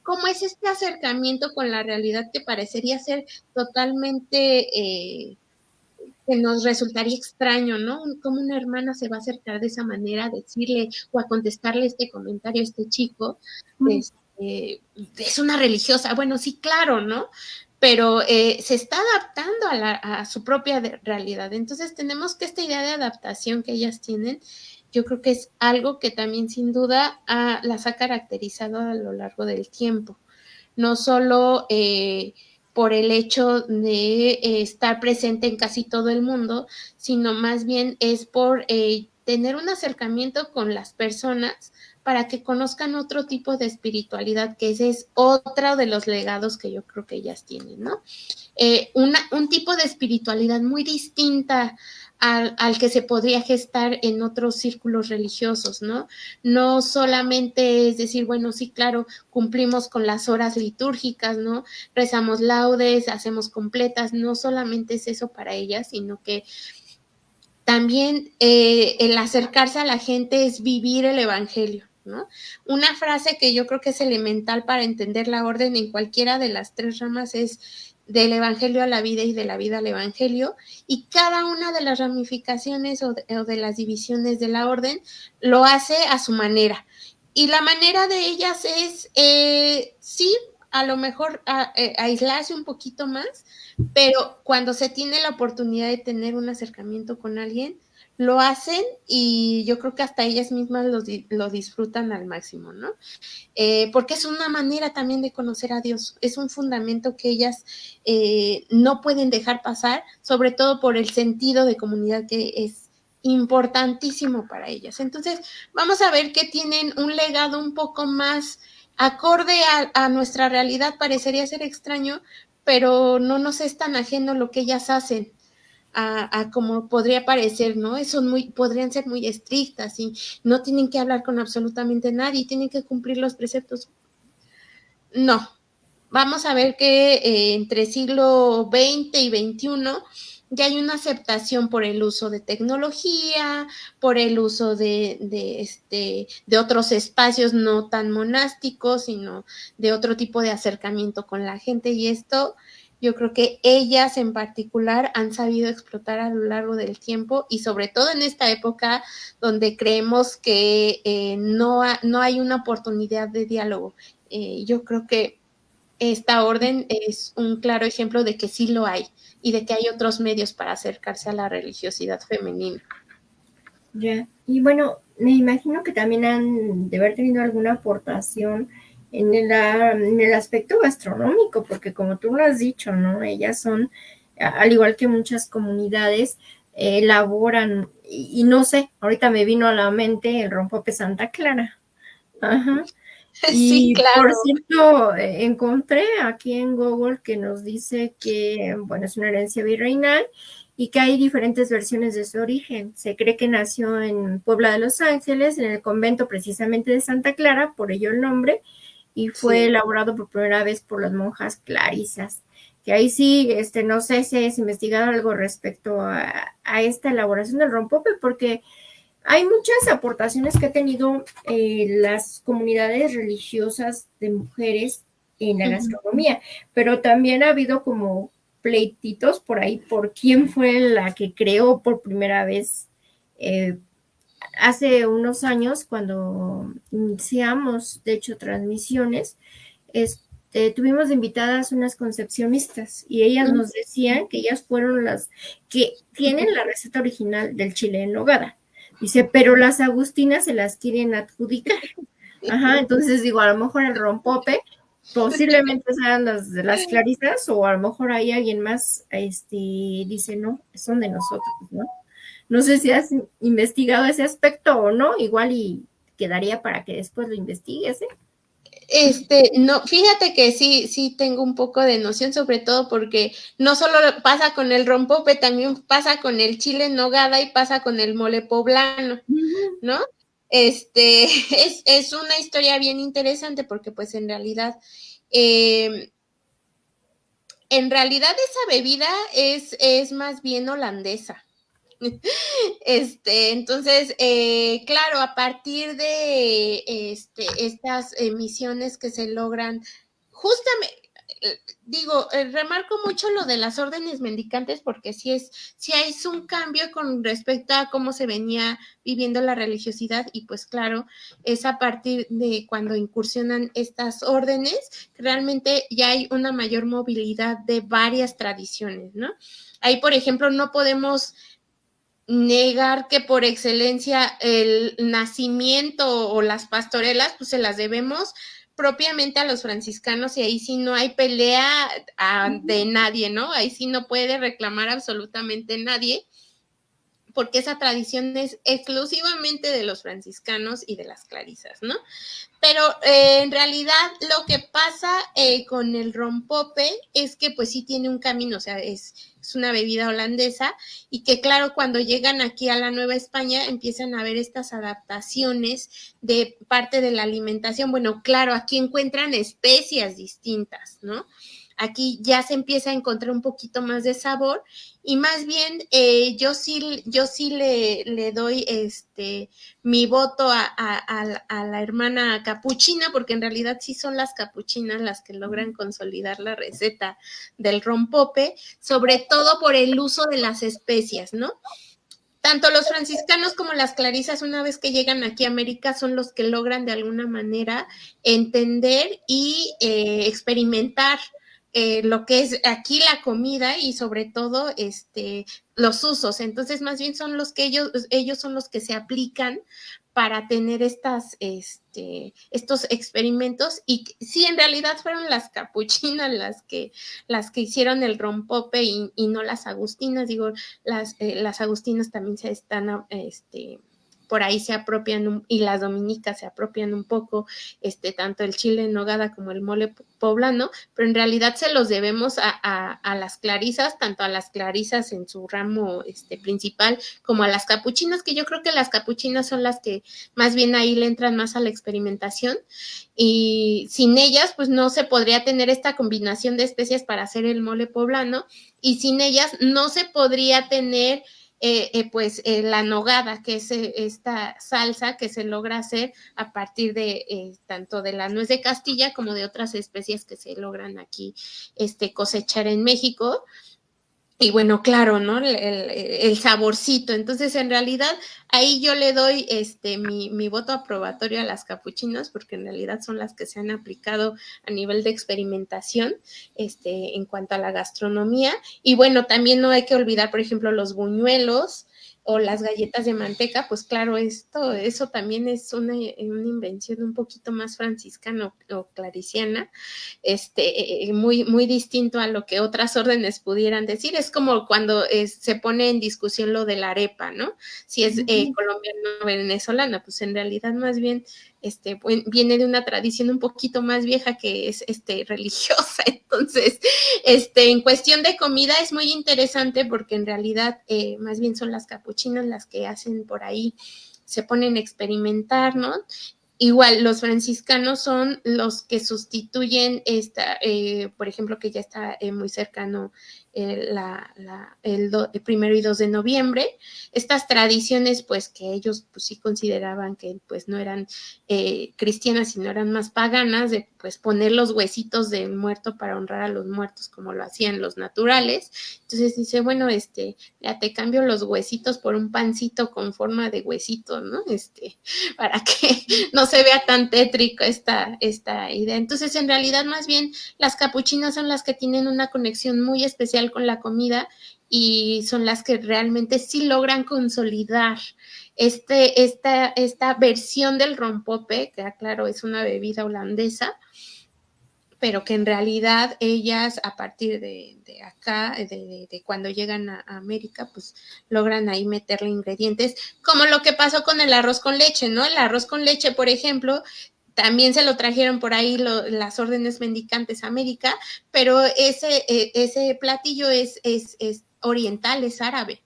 [SPEAKER 2] cómo es este acercamiento con la realidad que parecería ser totalmente, que nos resultaría extraño, ¿no? Cómo una hermana se va a acercar de esa manera a decirle o a contestarle este comentario a este chico. Es una religiosa. Bueno, sí, claro, ¿no? Pero se está adaptando a su propia realidad. Entonces tenemos que esta idea de adaptación que ellas tienen, yo creo que es algo que también sin duda las ha caracterizado a lo largo del tiempo. No solo por el hecho de estar presente en casi todo el mundo, sino más bien es por tener un acercamiento con las personas para que conozcan otro tipo de espiritualidad, que ese es otro de los legados que yo creo que ellas tienen, ¿no? Un tipo de espiritualidad muy distinta al que se podría gestar en otros círculos religiosos, ¿no? No solamente es decir, bueno, sí, claro, cumplimos con las horas litúrgicas, ¿no? Rezamos laudes, hacemos completas, no solamente es eso para ellas, sino que también el acercarse a la gente es vivir el evangelio, ¿no? Una frase que yo creo que es elemental para entender la orden en cualquiera de las tres ramas es del evangelio a la vida y de la vida al evangelio, y cada una de las ramificaciones o de las divisiones de la orden lo hace a su manera. Y la manera de ellas es, sí, a lo mejor aislarse un poquito más, pero cuando se tiene la oportunidad de tener un acercamiento con alguien, lo hacen y yo creo que hasta ellas mismas lo disfrutan al máximo, ¿no? Porque es una manera también de conocer a Dios, es un fundamento que ellas no pueden dejar pasar, sobre todo por el sentido de comunidad que es importantísimo para ellas. Entonces, vamos a ver que tienen un legado un poco más acorde a nuestra realidad. Parecería ser extraño, pero no nos es tan ajeno lo que ellas hacen a como podría parecer, ¿no? Podrían ser muy estrictas y no tienen que hablar con absolutamente nadie, tienen que cumplir los preceptos. No, vamos a ver que entre siglo XX y XXI ya hay una aceptación por el uso de tecnología, por el uso de otros espacios no tan monásticos, sino de otro tipo de acercamiento con la gente, y esto yo creo que ellas en particular han sabido explotar a lo largo del tiempo, y sobre todo en esta época donde creemos que no hay una oportunidad de diálogo. Yo creo que esta orden es un claro ejemplo de que sí lo hay y de que hay otros medios para acercarse a la religiosidad femenina.
[SPEAKER 1] Ya. Y bueno, me imagino que también han de haber tenido alguna aportación en el aspecto gastronómico, porque como tú lo has dicho, ¿no? Ellas son, al igual que muchas comunidades, elaboran, y no sé, ahorita me vino a la mente el rompope Santa Clara. Ajá.
[SPEAKER 2] Sí,
[SPEAKER 1] Y por
[SPEAKER 2] claro.
[SPEAKER 1] cierto, encontré aquí en Google que nos dice que, bueno, es una herencia virreinal y que hay diferentes versiones de su origen. Se cree que nació en Puebla de Los Ángeles, en el convento precisamente de Santa Clara, por ello el nombre, y fue elaborado por primera vez por las monjas clarisas. Que ahí sí, no sé si has investigado algo respecto a esta elaboración del rompope, porque hay muchas aportaciones que ha tenido las comunidades religiosas de mujeres en la gastronomía, pero también ha habido como pleititos por ahí por quién fue la que creó por primera vez. Hace unos años, cuando iniciamos, de hecho, transmisiones, tuvimos invitadas unas concepcionistas y ellas nos decían que ellas fueron las que tienen la receta original del chile en nogada. Dice, pero las agustinas se las quieren adjudicar. Ajá, entonces digo, a lo mejor el rompope posiblemente sean las clarisas, o a lo mejor hay alguien más, dice, no, son de nosotros, ¿no? No sé si has investigado ese aspecto o no, igual y quedaría para que después lo investigues, ¿eh?
[SPEAKER 2] No, fíjate que sí tengo un poco de noción, sobre todo porque no solo pasa con el rompope, también pasa con el chile en nogada y pasa con el mole poblano, ¿no? Es una historia bien interesante porque pues en realidad esa bebida es más bien holandesa. Entonces, claro, a partir de estas emisiones que se logran, justamente, remarco mucho lo de las órdenes mendicantes porque sí es un cambio con respecto a cómo se venía viviendo la religiosidad y pues claro, es a partir de cuando incursionan estas órdenes, realmente ya hay una mayor movilidad de varias tradiciones, ¿no? Ahí, por ejemplo, no podemos negar que por excelencia el nacimiento o las pastorelas, pues se las debemos propiamente a los franciscanos y ahí sí no hay pelea de nadie, ¿no? Ahí sí no puede reclamar absolutamente nadie, porque esa tradición es exclusivamente de los franciscanos y de las clarisas, ¿no? Pero en realidad lo que pasa con el rompope es que pues sí tiene un camino, o sea, es una bebida holandesa y que claro, cuando llegan aquí a la Nueva España empiezan a ver estas adaptaciones de parte de la alimentación. Bueno, claro, aquí encuentran especias distintas, ¿no? Aquí ya se empieza a encontrar un poquito más de sabor y más bien yo sí le doy mi voto a la hermana capuchina, porque en realidad sí son las capuchinas las que logran consolidar la receta del rompope, sobre todo por el uso de las especias, ¿no? Tanto los franciscanos como las clarisas, una vez que llegan aquí a América, son los que logran de alguna manera entender y experimentar lo que es aquí la comida y sobre todo los usos. Entonces, más bien son los que ellos son los que se aplican para tener estos experimentos y sí, en realidad fueron las capuchinas las que hicieron el rompope y no las agustinas. Digo, las agustinas también se están por ahí se apropian y las dominicas se apropian un poco, tanto el chile en nogada como el mole poblano, pero en realidad se los debemos a las clarisas, tanto a las clarisas en su ramo principal como a las capuchinas, que yo creo que las capuchinas son las que más bien ahí le entran más a la experimentación y sin ellas pues no se podría tener esta combinación de especias para hacer el mole poblano y sin ellas no se podría tener la nogada, que es esta salsa que se logra hacer a partir de tanto de la nuez de Castilla como de otras especies que se logran aquí cosechar en México. Y bueno, claro, ¿no? El saborcito. Entonces, en realidad, ahí yo le doy mi voto aprobatorio a las capuchinas, porque en realidad son las que se han aplicado a nivel de experimentación en cuanto a la gastronomía. Y bueno, también no hay que olvidar, por ejemplo, los buñuelos o las galletas de manteca, pues claro, eso también es una invención un poquito más franciscana o clariciana, muy, muy distinto a lo que otras órdenes pudieran decir. Es como cuando se pone en discusión lo de la arepa, ¿no? Si es colombiana o venezolana, pues en realidad más bien viene de una tradición un poquito más vieja que es religiosa. Entonces, en cuestión de comida es muy interesante porque en realidad más bien son las capuchinas las que hacen por ahí, se ponen a experimentar, ¿no? Igual, los franciscanos son los que sustituyen por ejemplo, que ya está muy cercano el 1 y 2 de noviembre, estas tradiciones, pues, que ellos pues sí consideraban que pues no eran cristianas, sino eran más paganas, de pues poner los huesitos del muerto para honrar a los muertos como lo hacían los naturales. Entonces dice, bueno, ya te cambio los huesitos por un pancito con forma de huesito, ¿no? Para que no se vea tan tétrico esta idea. Entonces, en realidad, más bien, las capuchinas son las que tienen una conexión muy especial con la comida y son las que realmente sí logran consolidar esta versión del rompope, que claro, es una bebida holandesa, pero que en realidad ellas a partir de acá, de cuando llegan a América, pues logran ahí meterle ingredientes, como lo que pasó con el arroz con leche, ¿no? El arroz con leche, por ejemplo, también se lo trajeron por ahí las órdenes mendicantes a América, pero ese platillo es oriental, es árabe.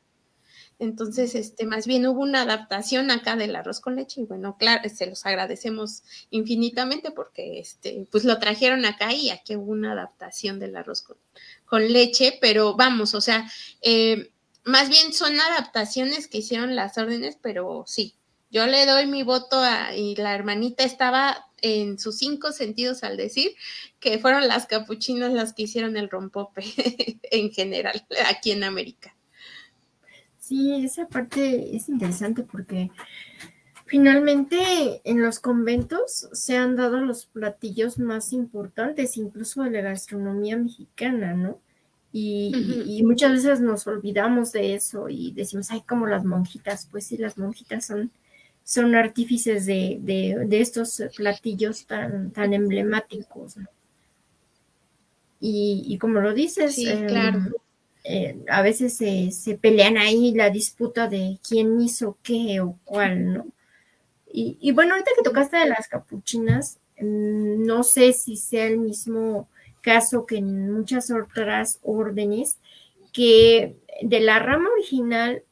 [SPEAKER 2] Entonces, más bien hubo una adaptación acá del arroz con leche y bueno, claro, se los agradecemos infinitamente porque, pues lo trajeron acá y aquí hubo una adaptación del arroz con leche, pero vamos, o sea, más bien son adaptaciones que hicieron las órdenes, pero sí, yo le doy mi voto y la hermanita estaba en sus 5 sentidos al decir que fueron las capuchinas las que hicieron el rompope en general aquí en América.
[SPEAKER 1] Sí, esa parte es interesante porque finalmente en los conventos se han dado los platillos más importantes, incluso de la gastronomía mexicana, ¿no? Y muchas veces nos olvidamos de eso y decimos, ay, como las monjitas. Pues sí, las monjitas son artífices de estos platillos tan emblemáticos, ¿no? Y como lo dices,
[SPEAKER 2] Sí, claro.
[SPEAKER 1] A veces se pelean ahí la disputa de quién hizo qué o cuál, ¿no? Y bueno, ahorita que tocaste de las capuchinas, no sé si sea el mismo caso que en muchas otras órdenes, que de la rama original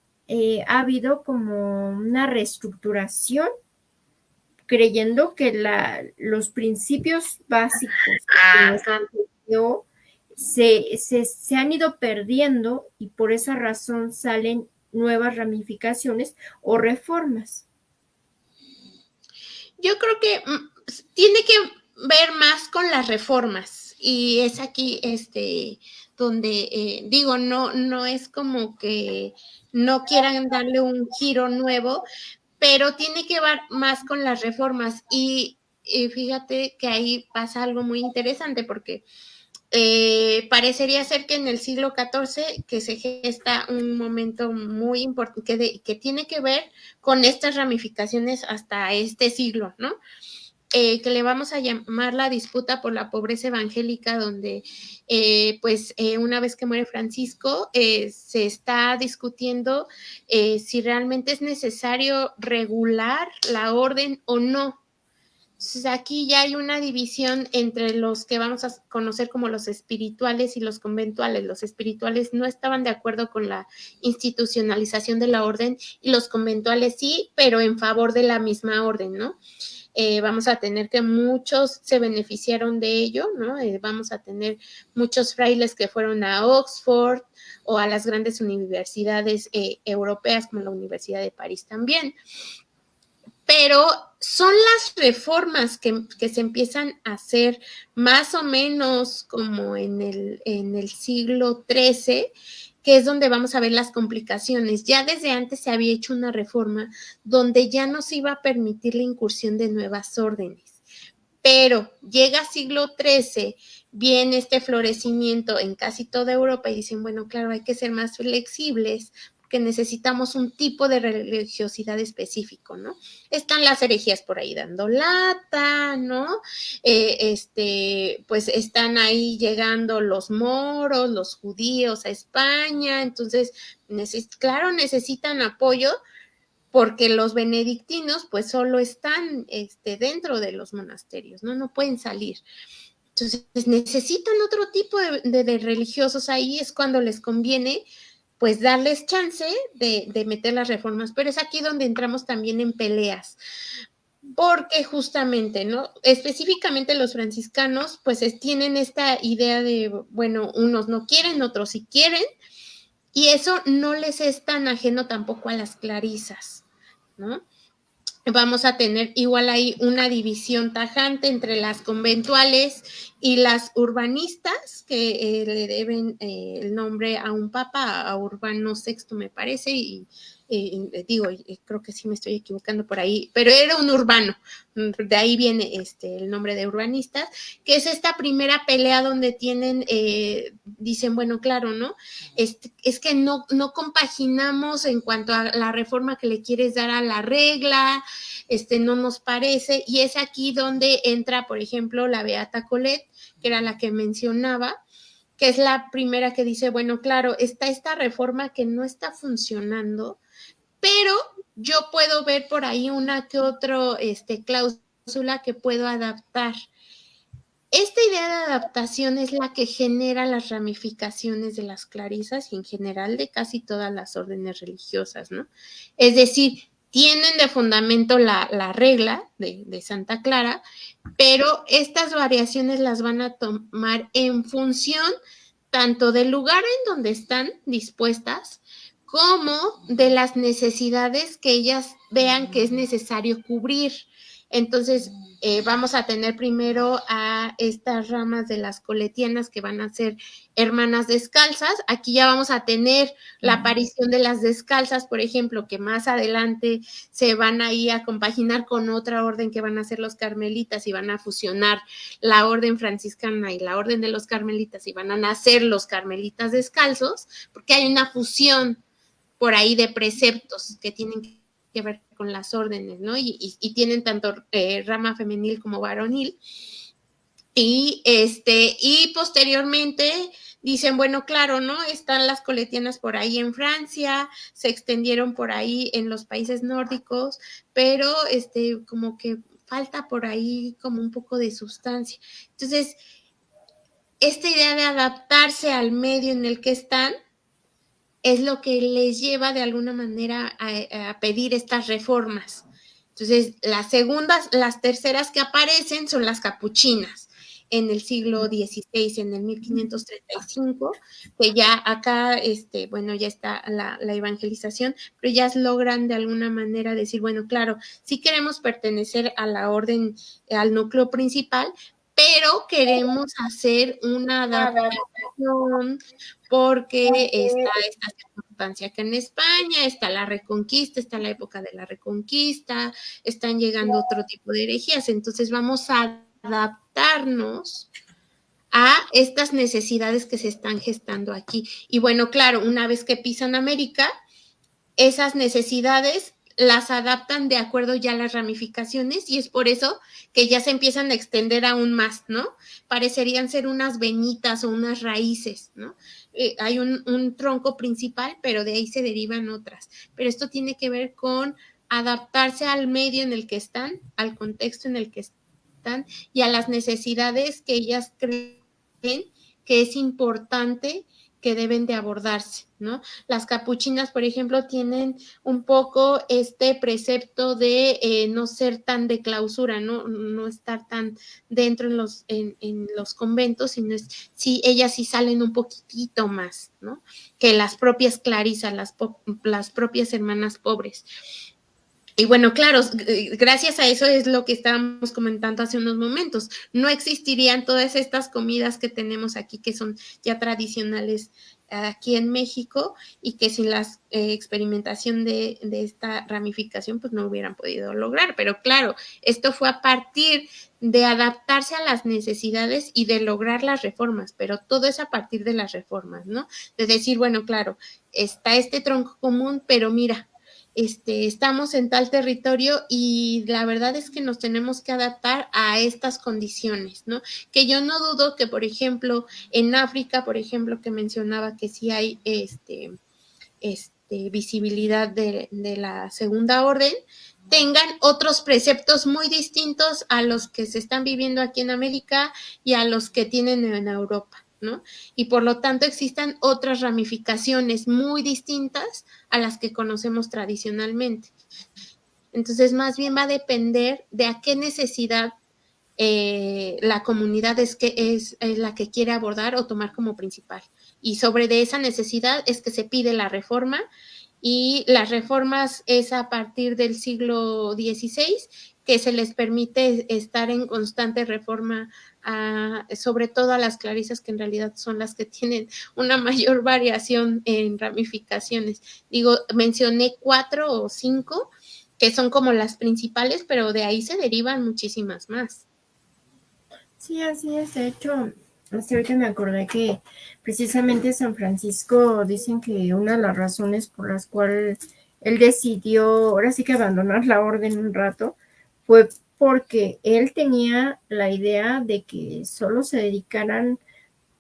[SPEAKER 1] ha habido como una reestructuración, creyendo que los principios básicos que nos enseñó se han ido perdiendo y por esa razón salen nuevas ramificaciones o reformas.
[SPEAKER 2] Yo creo que tiene que ver más con las reformas y es aquí donde digo, no es como que no quieran darle un giro nuevo, pero tiene que ver más con las reformas y fíjate que ahí pasa algo muy interesante porque parecería ser que en el siglo XIV que se gesta un momento muy importante que tiene que ver con estas ramificaciones hasta este siglo, ¿no? Que le vamos a llamar la disputa por la pobreza evangélica, donde una vez que muere Francisco, se está discutiendo si realmente es necesario regular la orden o no. Entonces aquí ya hay una división entre los que vamos a conocer como los espirituales y los conventuales. Los espirituales no estaban de acuerdo con la institucionalización de la orden y los conventuales sí, pero en favor de la misma orden, ¿no? Vamos a tener que muchos se beneficiaron de ello, ¿no? Vamos a tener muchos frailes que fueron a Oxford o a las grandes universidades europeas como la Universidad de París también. Pero son las reformas que se empiezan a hacer más o menos como en el siglo XIII, que es donde vamos a ver las complicaciones. Ya desde antes se había hecho una reforma donde ya no se iba a permitir la incursión de nuevas órdenes. Pero llega siglo XIII, viene este florecimiento en casi toda Europa y dicen, bueno, claro, hay que ser más flexibles, porque necesitamos un tipo de religiosidad específico, ¿no? Están las herejías por ahí dando lata, ¿no? Pues están ahí llegando los moros, los judíos a España, entonces, claro, necesitan apoyo, porque los benedictinos pues solo están dentro de los monasterios, ¿no? No pueden salir. Entonces necesitan otro tipo de religiosos ahí, es cuando les conviene pues darles chance de meter las reformas, pero es aquí donde entramos también en peleas, porque justamente, ¿no? Específicamente los franciscanos pues tienen esta idea de, bueno, unos no quieren, otros sí quieren, y eso no les es tan ajeno tampoco a las clarisas, ¿no? Vamos a tener igual ahí una división tajante entre las conventuales y las urbanistas, que le deben el nombre a un papa, a Urbano VI me parece, y creo que sí me estoy equivocando por ahí, pero era un urbano, de ahí viene el nombre de urbanistas, que es esta primera pelea donde tienen, dicen, bueno, claro, ¿no? Es que no compaginamos en cuanto a la reforma que le quieres dar a la regla, no nos parece, y es aquí donde entra, por ejemplo, la Beata Colette, que era la que mencionaba, que es la primera que dice, bueno, claro, está esta reforma que no está funcionando, pero yo puedo ver por ahí una que otra cláusula que puedo adaptar. Esta idea de adaptación es la que genera las ramificaciones de las clarisas y en general de casi todas las órdenes religiosas, ¿no? Es decir, tienen de fundamento la regla de Santa Clara, pero estas variaciones las van a tomar en función tanto del lugar en donde están dispuestas como de las necesidades que ellas vean que es necesario cubrir. Entonces, vamos a tener primero a estas ramas de las coletianas que van a ser hermanas descalzas. Aquí ya vamos a tener la aparición de las descalzas, por ejemplo, que más adelante se van a ir a compaginar con otra orden que van a ser los carmelitas y van a fusionar la orden franciscana y la orden de los carmelitas y van a nacer los carmelitas descalzos, porque hay una fusión por ahí de preceptos que tienen que ver con las órdenes, ¿no? Y tienen tanto rama femenil como varonil. Y posteriormente dicen, bueno, claro, ¿no? Están las coletianas por ahí en Francia, se extendieron por ahí en los países nórdicos, pero como que falta por ahí como un poco de sustancia. Entonces, esta idea de adaptarse al medio en el que están es lo que les lleva de alguna manera a pedir estas reformas. Entonces, las terceras que aparecen son las capuchinas en el siglo XVI, en el 1535, que ya acá, ya está la evangelización, pero ya logran de alguna manera decir, bueno, claro, sí queremos pertenecer a la orden, al núcleo principal, pero queremos hacer una adaptación porque está esta circunstancia que en España está la Reconquista, está la época de la Reconquista, están llegando otro tipo de herejías, entonces vamos a adaptarnos a estas necesidades que se están gestando aquí. Y bueno, claro, una vez que pisan América, esas necesidades las adaptan de acuerdo ya a las ramificaciones y es por eso que ya se empiezan a extender aún más, ¿no? Parecerían ser unas venitas o unas raíces, ¿no? Hay un tronco principal, pero de ahí se derivan otras. Pero esto tiene que ver con adaptarse al medio en el que están, al contexto en el que están y a las necesidades que ellas creen que es importante que deben de abordarse, ¿no? Las capuchinas, por ejemplo, tienen un poco este precepto de no ser tan de clausura, no estar tan dentro en los conventos, sino ellas sí salen un poquitito más, ¿no? Que las propias clarisas, las propias hermanas pobres. Y bueno, claro, gracias a eso es lo que estábamos comentando hace unos momentos. No existirían todas estas comidas que tenemos aquí, que son ya tradicionales aquí en México, y que sin la experimentación de esta ramificación, pues no hubieran podido lograr. Pero claro, esto fue a partir de adaptarse a las necesidades y de lograr las reformas, pero todo es a partir de las reformas, ¿no? De decir, bueno, claro, está este tronco común, pero mira, estamos en tal territorio y la verdad es que nos tenemos que adaptar a estas condiciones, ¿no? Que yo no dudo que, por ejemplo, en África, por ejemplo, que mencionaba que sí hay visibilidad de la segunda orden, tengan otros preceptos muy distintos a los que se están viviendo aquí en América y a los que tienen en Europa, ¿no? Y por lo tanto existan otras ramificaciones muy distintas a las que conocemos tradicionalmente. Entonces, más bien va a depender de a qué necesidad la comunidad es la que quiere abordar o tomar como principal. Y sobre de esa necesidad es que se pide la reforma, y las reformas es a partir del siglo XVI que se les permite estar en constante reforma, sobre todo a las clarisas, que en realidad son las que tienen una mayor variación en ramificaciones. Digo, mencioné 4 o 5 que son como las principales, pero de ahí se derivan muchísimas más.
[SPEAKER 1] Sí, así es. De hecho, hasta ahorita me acordé que precisamente San Francisco dicen que una de las razones por las cuales él decidió ahora sí que abandonar la orden un rato fue porque él tenía la idea de que solo se dedicaran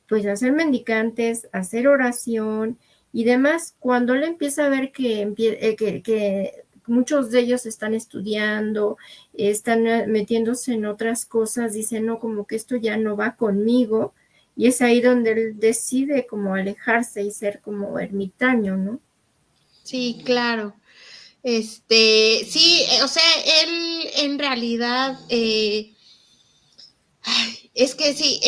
[SPEAKER 1] pues a ser mendicantes, a hacer oración y demás. Cuando él empieza a ver que muchos de ellos están estudiando, están metiéndose en otras cosas, dice, no, como que esto ya no va conmigo, y es ahí donde él decide como alejarse y ser como ermitaño, ¿no?
[SPEAKER 2] Sí, claro. Sí, o sea, él en realidad, es que sí,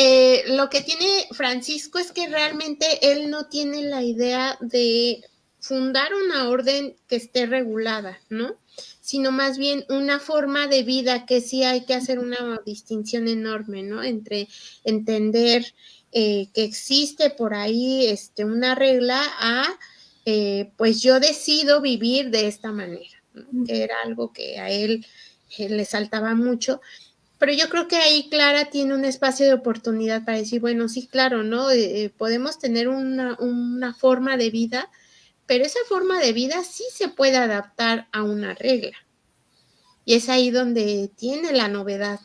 [SPEAKER 2] lo que tiene Francisco es que realmente él no tiene la idea de fundar una orden que esté regulada, ¿no? Sino más bien una forma de vida, que sí hay que hacer una distinción enorme, ¿no? Entre entender que existe por ahí una regla a, pues yo decido vivir de esta manera, ¿no? Que era algo que a él le saltaba mucho. Pero yo creo que ahí Clara tiene un espacio de oportunidad para decir, bueno, sí, claro, ¿no? Podemos tener una forma de vida, pero esa forma de vida sí se puede adaptar a una regla. Y es ahí donde tiene la novedad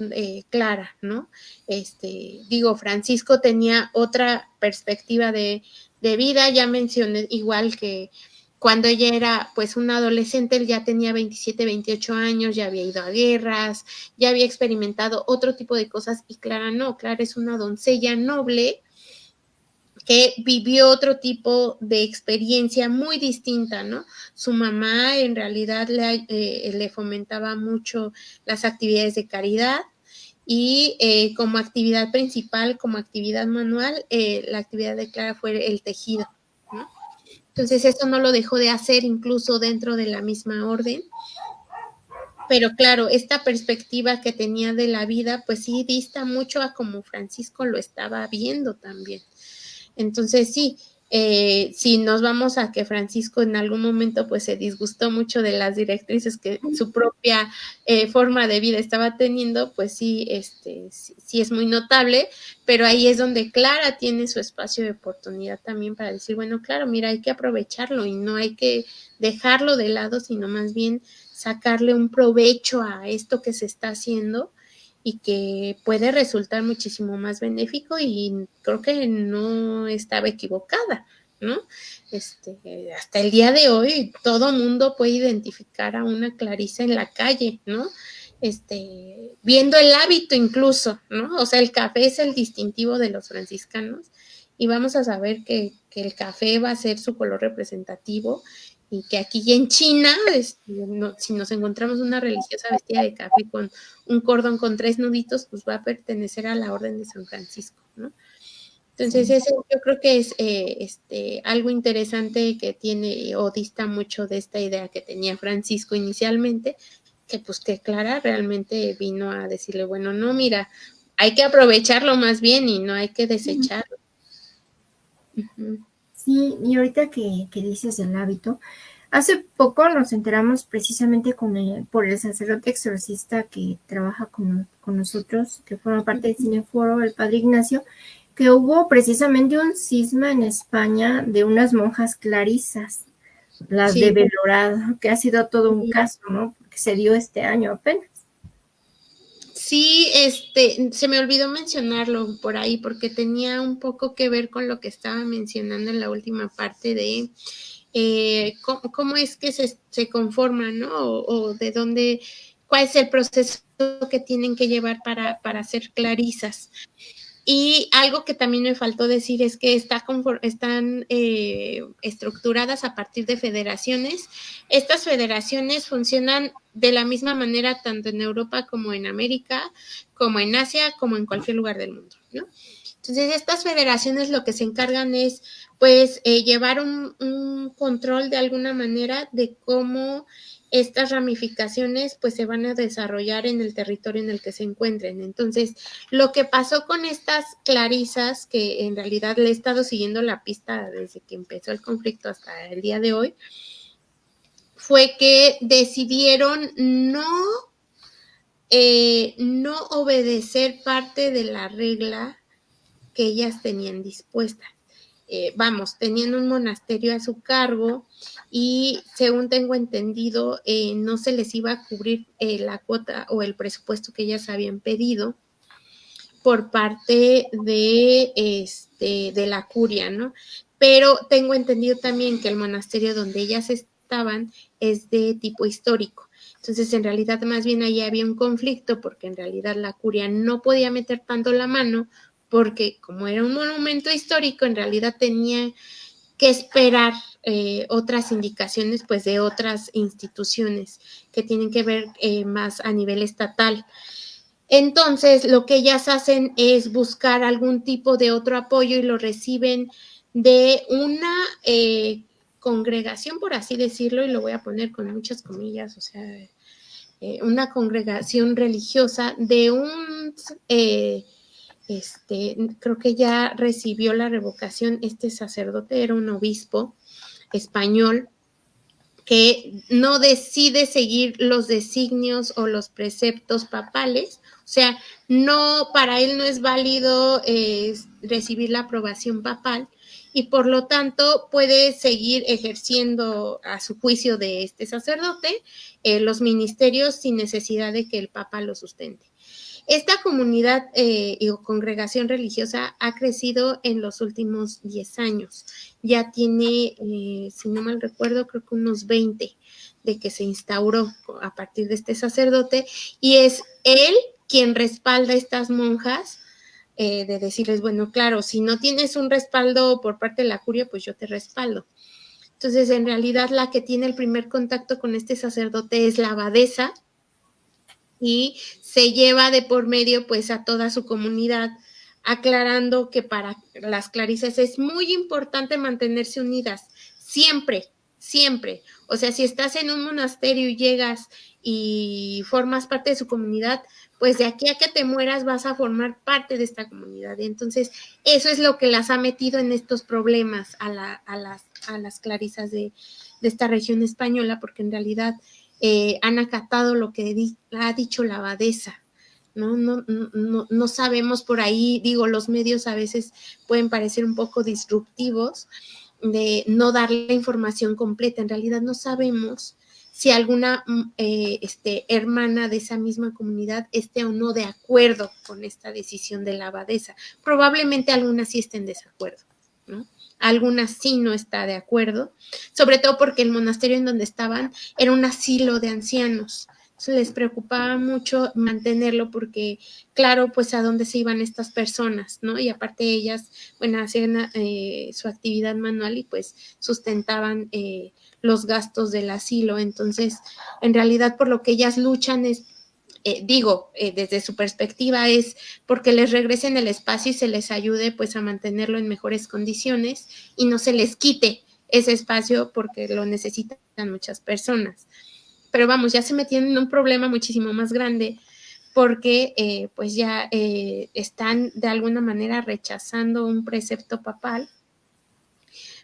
[SPEAKER 2] Clara, ¿no? Digo, Francisco tenía otra perspectiva de vida, ya mencioné igual que cuando ella era pues una adolescente, él ya tenía 27, 28 años, ya había ido a guerras, ya había experimentado otro tipo de cosas, y Clara no, Clara es una doncella noble que vivió otro tipo de experiencia muy distinta, ¿no? Su mamá en realidad le fomentaba mucho las actividades de caridad, y como actividad principal, como actividad manual, la actividad de Clara fue el tejido, ¿no? Entonces eso no lo dejó de hacer incluso dentro de la misma orden. Pero claro, esta perspectiva que tenía de la vida, pues sí dista mucho a como Francisco lo estaba viendo también. Entonces sí, si nos vamos a que Francisco en algún momento pues se disgustó mucho de las directrices que su propia forma de vida estaba teniendo, pues sí, sí es muy notable, pero ahí es donde Clara tiene su espacio de oportunidad también para decir, bueno, claro, mira, hay que aprovecharlo y no hay que dejarlo de lado, sino más bien sacarle un provecho a esto que se está haciendo y que puede resultar muchísimo más benéfico, y creo que no estaba equivocada, ¿no? Hasta el día de hoy todo mundo puede identificar a una Clarisa en la calle, ¿no? Viendo el hábito incluso, ¿no? O sea, el café es el distintivo de los franciscanos, y vamos a saber que el café va a ser su color representativo, y que aquí en China, si nos encontramos una religiosa vestida de café con un cordón con 3 nuditos, pues va a pertenecer a la Orden de San Francisco, ¿no? Entonces,
[SPEAKER 1] Sí.
[SPEAKER 2] eso yo creo que es algo interesante que tiene o dista mucho de esta idea que tenía Francisco inicialmente, que Clara realmente vino a decirle, bueno, no, mira, hay que aprovecharlo más bien y no hay que desecharlo. Uh-huh.
[SPEAKER 1] Sí, y ahorita que dices del hábito, hace poco nos enteramos precisamente por el sacerdote exorcista que trabaja con nosotros, que forma parte del Cineforo, el padre Ignacio, que hubo precisamente un cisma en España de unas monjas clarisas, las
[SPEAKER 2] Sí.
[SPEAKER 1] de Belorado, que ha sido todo un caso, ¿no? Porque se dio este año apenas.
[SPEAKER 2] Sí, se me olvidó mencionarlo por ahí porque tenía un poco que ver con lo que estaba mencionando en la última parte de cómo es que se conforman, ¿no? O de dónde, cuál es el proceso que tienen que llevar para ser clarisas. Y algo que también me faltó decir es que están estructuradas a partir de federaciones. Estas federaciones funcionan de la misma manera tanto en Europa como en América, como en Asia, como en cualquier lugar del mundo, ¿no? Entonces, estas federaciones lo que se encargan es, pues, llevar un control de alguna manera de cómo estas ramificaciones, pues, se van a desarrollar en el territorio en el que se encuentren. Entonces, lo que pasó con estas clarisas, que en realidad le he estado siguiendo la pista desde que empezó el conflicto hasta el día de hoy, fue que decidieron no obedecer parte de la regla que ellas tenían dispuesta. Tenían un monasterio a su cargo y según tengo entendido, no se les iba a cubrir la cuota o el presupuesto que ellas habían pedido por parte de la curia, ¿no? Pero tengo entendido también que el monasterio donde ellas estaban es de tipo histórico. Entonces, en realidad, más bien ahí había un conflicto porque en realidad la curia no podía meter tanto la mano porque como era un monumento histórico, en realidad tenía que esperar otras indicaciones pues de otras instituciones que tienen que ver más a nivel estatal. Entonces, lo que ellas hacen es buscar algún tipo de otro apoyo y lo reciben de una congregación, por así decirlo, y lo voy a poner con muchas comillas, o sea, una congregación religiosa de un creo que ya recibió la revocación, este sacerdote era un obispo español que no decide seguir los designios o los preceptos papales, o sea, no, para él no es válido recibir la aprobación papal y por lo tanto puede seguir ejerciendo a su juicio de este sacerdote los ministerios sin necesidad de que el papa lo sustente. Esta comunidad o congregación religiosa ha crecido en los últimos 10 años. Ya tiene, si no mal recuerdo, creo que unos 20 de que se instauró a partir de este sacerdote y es él quien respalda a estas monjas de decirles, bueno, claro, si no tienes un respaldo por parte de la curia, pues yo te respaldo. Entonces, en realidad, la que tiene el primer contacto con este sacerdote es la abadesa, y se lleva de por medio pues a toda su comunidad, aclarando que para las clarisas es muy importante mantenerse unidas, siempre, siempre. O sea, si estás en un monasterio y llegas y formas parte de su comunidad, pues de aquí a que te mueras vas a formar parte de esta comunidad. Y entonces, eso es lo que las ha metido en estos problemas a las clarisas de esta región española, porque en realidad han acatado lo que ha dicho la abadesa. No sabemos por ahí, digo, los medios a veces pueden parecer un poco disruptivos de no dar la información completa. En realidad no sabemos si alguna hermana de esa misma comunidad esté o no de acuerdo con esta decisión de la abadesa. Probablemente algunas sí estén en desacuerdo, ¿no? Algunas sí no está de acuerdo, sobre todo porque el monasterio en donde estaban era un asilo de ancianos. Entonces les preocupaba mucho mantenerlo porque, claro, pues a dónde se iban estas personas, ¿no? Y aparte ellas, bueno, hacían su actividad manual y pues sustentaban los gastos del asilo. Entonces, en realidad por lo que ellas luchan es desde su perspectiva es porque les regresen el espacio y se les ayude pues a mantenerlo en mejores condiciones y no se les quite ese espacio porque lo necesitan muchas personas. pero vamos, ya se metían en un problema muchísimo más grande porque pues ya están de alguna manera rechazando un precepto papal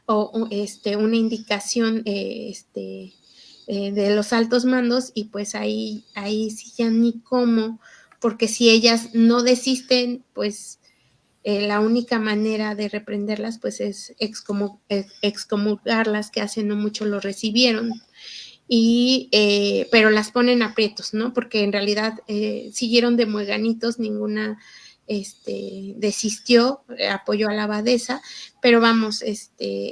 [SPEAKER 2] o una indicación de los altos mandos, y pues ahí sí ya ni cómo, porque si ellas no desisten, pues la única manera de reprenderlas pues es excomulgarlas, que hace no mucho lo recibieron, pero las ponen aprietos, ¿no? Porque en realidad siguieron de mueganitos, ninguna desistió, apoyó a la abadesa, pero vamos,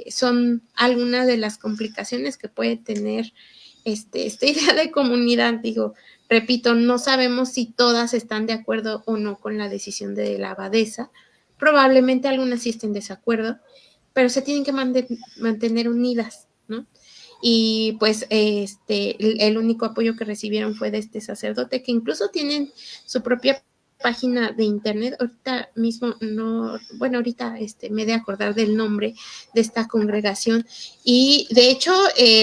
[SPEAKER 2] son algunas de las complicaciones que puede tener esta idea de comunidad. Digo, repito, no sabemos si todas están de acuerdo o no con la decisión de la abadesa, probablemente algunas sí estén en desacuerdo, pero se tienen que mantener unidas, ¿no? Y pues el único apoyo que recibieron fue de este sacerdote, que incluso tienen su propia página de internet. Ahorita mismo no, bueno, ahorita me he de acordar del nombre de esta congregación, y de hecho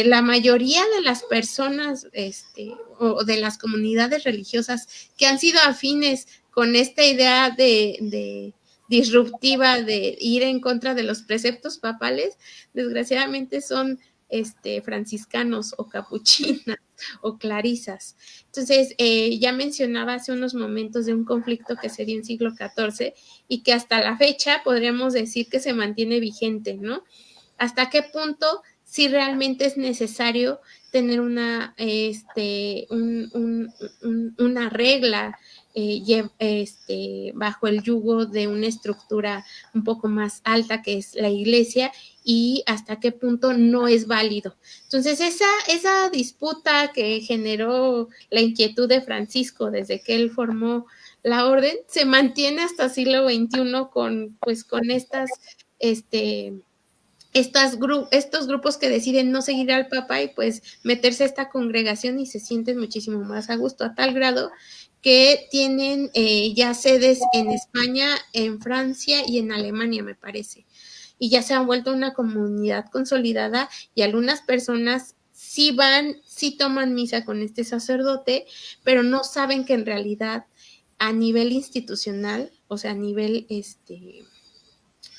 [SPEAKER 2] la mayoría de las personas o de las comunidades religiosas que han sido afines con esta idea de disruptiva de ir en contra de los preceptos papales, desgraciadamente son franciscanos o capuchinas o clarisas. Entonces, ya mencionaba hace unos momentos de un conflicto que se dio en siglo XIV y que hasta la fecha podríamos decir que se mantiene vigente, ¿no? ¿Hasta qué punto si realmente es necesario tener una regla bajo el yugo de una estructura un poco más alta que es la iglesia, y hasta qué punto no es válido? Entonces, esa disputa que generó la inquietud de Francisco desde que él formó la orden se mantiene hasta el siglo XXI con estos grupos que deciden no seguir al Papa y pues meterse a esta congregación, y se sienten muchísimo más a gusto, a tal grado que tienen ya sedes en España, en Francia y en Alemania, me parece. Y ya se han vuelto una comunidad consolidada, y algunas personas sí van, sí toman misa con este sacerdote, pero no saben que en realidad a nivel institucional, o sea, a nivel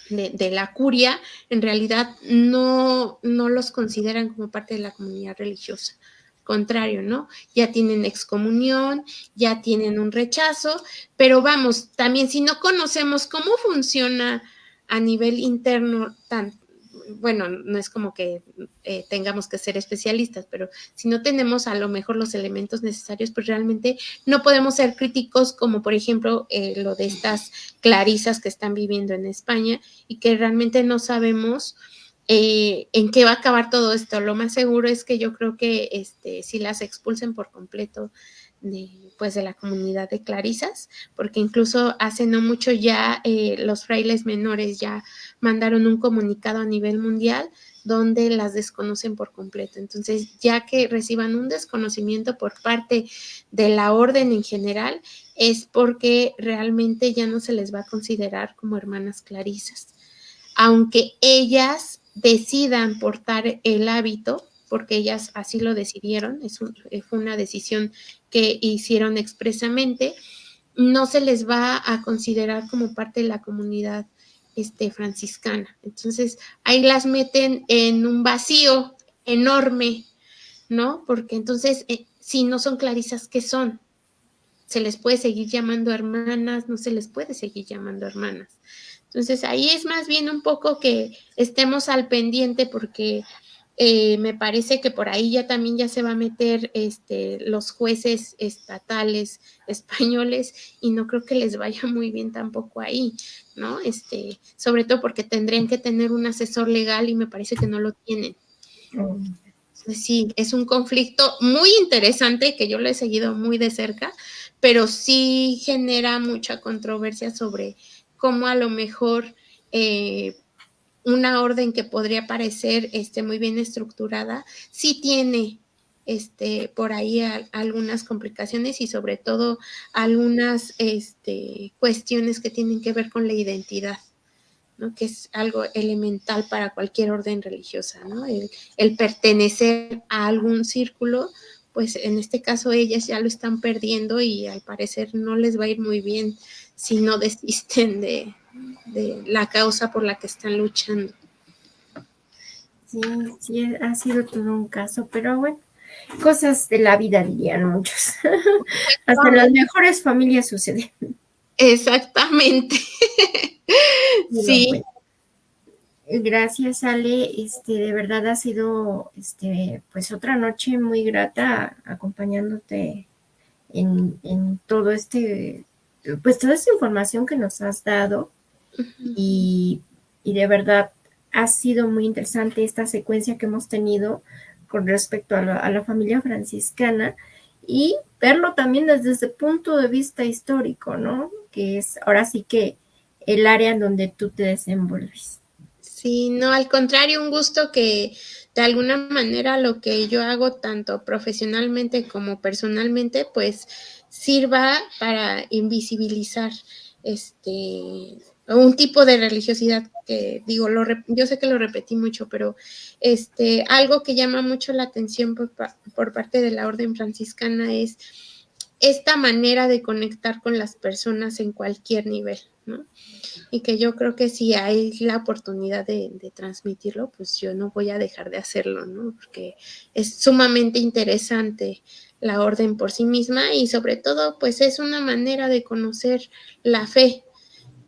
[SPEAKER 2] de la curia, en realidad no los consideran como parte de la comunidad religiosa. Contrario, ¿no? Ya tienen excomunión, ya tienen un rechazo, pero vamos, también si no conocemos cómo funciona a nivel interno, bueno, no es como que tengamos que ser especialistas, pero si no tenemos a lo mejor los elementos necesarios, pues realmente no podemos ser críticos, como por ejemplo lo de estas clarisas que están viviendo en España y que realmente no sabemos en qué va a acabar todo esto. Lo más seguro es que yo creo que si las expulsen por completo de la comunidad de clarisas, porque incluso hace no mucho ya los frailes menores ya mandaron un comunicado a nivel mundial donde las desconocen por completo. Entonces, ya que reciban un desconocimiento por parte de la orden en general, es porque realmente ya no se les va a considerar como hermanas clarisas. Aunque ellas decidan portar el hábito, porque ellas así lo decidieron, fue una decisión que hicieron expresamente, no se les va a considerar como parte de la comunidad franciscana. Entonces, ahí las meten en un vacío enorme, ¿no? Porque entonces, si no son clarisas, ¿qué son? ¿Se les puede seguir llamando hermanas? No se les puede seguir llamando hermanas. Entonces, ahí es más bien un poco que estemos al pendiente, porque me parece que por ahí ya también ya se va a meter los jueces estatales españoles, y no creo que les vaya muy bien tampoco ahí, ¿no? Sobre todo porque tendrían que tener un asesor legal y me parece que no lo tienen. Entonces, sí, es un conflicto muy interesante que yo lo he seguido muy de cerca, pero sí genera mucha controversia sobre cómo a lo mejor una orden que podría parecer muy bien estructurada, sí tiene por ahí algunas complicaciones, y sobre todo algunas cuestiones que tienen que ver con la identidad, ¿no? Que es algo elemental para cualquier orden religiosa, ¿no? El pertenecer a algún círculo pues en este caso ellas ya lo están perdiendo y al parecer no les va a ir muy bien si no desisten de la causa por la que están luchando.
[SPEAKER 1] Sí, sí, ha sido todo un caso, pero bueno, cosas de la vida dirían muchos. Hasta en las mejores familias sucede.
[SPEAKER 2] Exactamente.
[SPEAKER 1] Pero
[SPEAKER 2] Sí.
[SPEAKER 1] bueno, gracias, Ale. De verdad ha sido, pues otra noche muy grata acompañándote en todo pues toda esta información que nos has dado.
[SPEAKER 2] Uh-huh.
[SPEAKER 1] Y de verdad ha sido muy interesante esta secuencia que hemos tenido con respecto a la familia franciscana y verlo también desde ese punto de vista histórico, ¿no? Que es ahora sí que el área en donde tú te desenvuelves.
[SPEAKER 2] Sí, no, al contrario, un gusto que de alguna manera lo que yo hago tanto profesionalmente como personalmente, pues sirva para invisibilizar un tipo de religiosidad que digo, yo sé que lo repetí mucho, pero algo que llama mucho la atención por parte de la orden franciscana es esta manera de conectar con las personas en cualquier nivel, ¿no? Y que yo creo que si hay la oportunidad de transmitirlo, pues yo no voy a dejar de hacerlo, ¿no? Porque es sumamente interesante la orden por sí misma y sobre todo, pues es una manera de conocer la fe,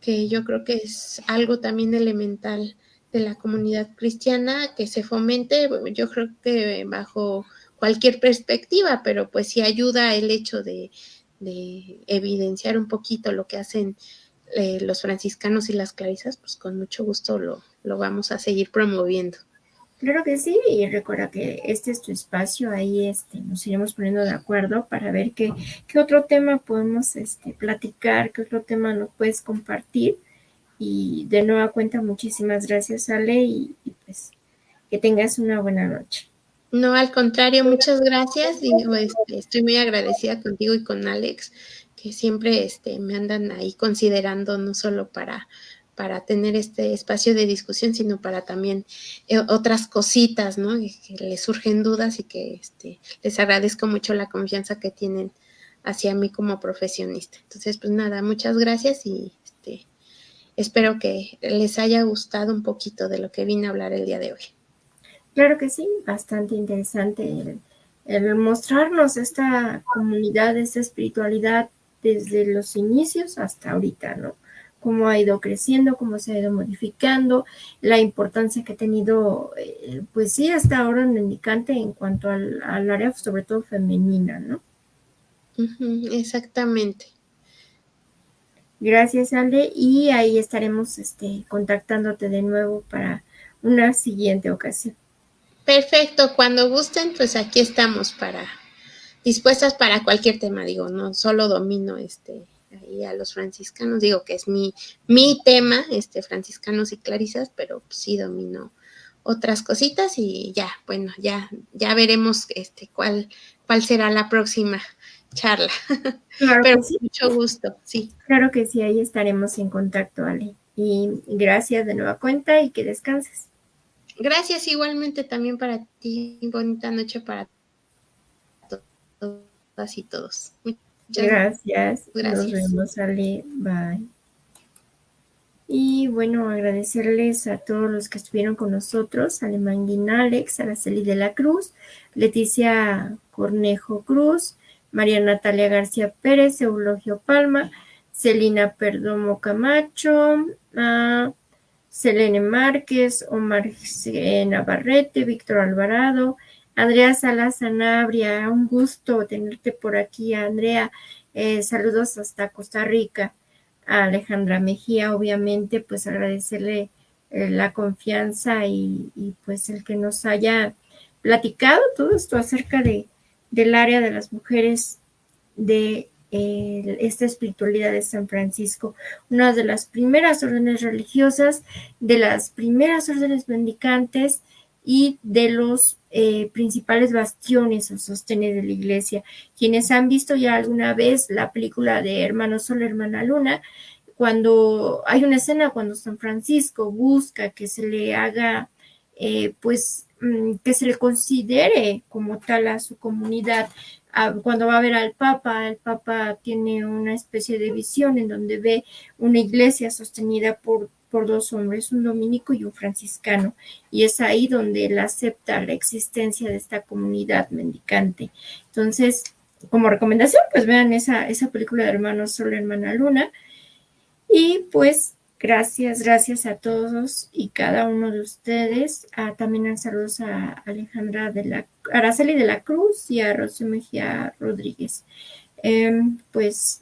[SPEAKER 2] que yo creo que es algo también elemental de la comunidad cristiana, que se fomente, yo creo que bajo cualquier perspectiva, pero pues sí ayuda el hecho de evidenciar un poquito lo que hacen los franciscanos y las clarisas, pues con mucho gusto lo vamos a seguir promoviendo.
[SPEAKER 1] Claro que sí, y recuerda que este es tu espacio, ahí nos iremos poniendo de acuerdo para ver qué otro tema podemos platicar, qué otro tema nos puedes compartir. Y de nueva cuenta, muchísimas gracias, Ale, y pues que tengas una buena noche.
[SPEAKER 2] No, al contrario, muchas gracias. Digo, estoy muy agradecida contigo y con Alex, que siempre me andan ahí considerando no solo para tener este espacio de discusión, sino para también otras cositas, ¿no? Que les surgen dudas y que les agradezco mucho la confianza que tienen hacia mí como profesionista. Entonces, pues nada, muchas gracias y espero que les haya gustado un poquito de lo que vine a hablar el día de hoy.
[SPEAKER 1] Claro que sí, bastante interesante el mostrarnos esta comunidad, esta espiritualidad desde los inicios hasta ahorita, ¿no? Cómo ha ido creciendo, cómo se ha ido modificando, la importancia que ha tenido, pues sí, hasta ahora en Mendicante en cuanto al área, sobre todo femenina, ¿no?
[SPEAKER 2] Uh-huh, exactamente.
[SPEAKER 1] Gracias, Ale, y ahí estaremos contactándote de nuevo para una siguiente ocasión.
[SPEAKER 2] Perfecto, cuando gusten, pues aquí estamos dispuestas para cualquier tema, digo, no solo domino ahí a los franciscanos, digo que es mi tema, franciscanos y clarisas, pero pues, sí domino otras cositas y ya, bueno, ya veremos cuál será la próxima charla.
[SPEAKER 1] Claro
[SPEAKER 2] Pero
[SPEAKER 1] que
[SPEAKER 2] con
[SPEAKER 1] sí.
[SPEAKER 2] mucho gusto, sí.
[SPEAKER 1] Claro que sí, ahí estaremos en contacto, Ale. Y gracias de nueva cuenta y que descanses.
[SPEAKER 2] Gracias igualmente también para ti, bonita noche para todas y todos. Muchas
[SPEAKER 1] Gracias. Nos
[SPEAKER 2] gracias.
[SPEAKER 1] vemos, Ale. Bye. Y bueno, agradecerles a todos los que estuvieron con nosotros, Alemán Guinalex, Araceli de la Cruz, Leticia Cornejo Cruz, María Natalia García Pérez, Eulogio Palma, Celina Perdomo Camacho, Selene Márquez, Omar Navarrete, Víctor Alvarado, Andrea Salas Sanabria, un gusto tenerte por aquí, Andrea. Saludos hasta Costa Rica. A Alejandra Mejía, obviamente, pues agradecerle la confianza y pues el que nos haya platicado todo esto acerca del área de las mujeres de esta espiritualidad de San Francisco, una de las primeras órdenes religiosas, de las primeras órdenes mendicantes y de los principales bastiones o sostenes de la iglesia. Quienes han visto ya alguna vez la película de Hermano Sol, Hermana Luna, cuando hay una escena cuando San Francisco busca que se le haga pues que se le considere como tal a su comunidad. Cuando va a ver al Papa tiene una especie de visión en donde ve una iglesia sostenida por dos hombres, un dominico y un franciscano, y es ahí donde él acepta la existencia de esta comunidad mendicante. Entonces, como recomendación, pues vean esa película de Hermano Sol, Hermana Luna, y pues gracias a todos y cada uno de ustedes. También saludos a Alejandra Araceli de la Cruz y a Rocío Mejía Rodríguez. Pues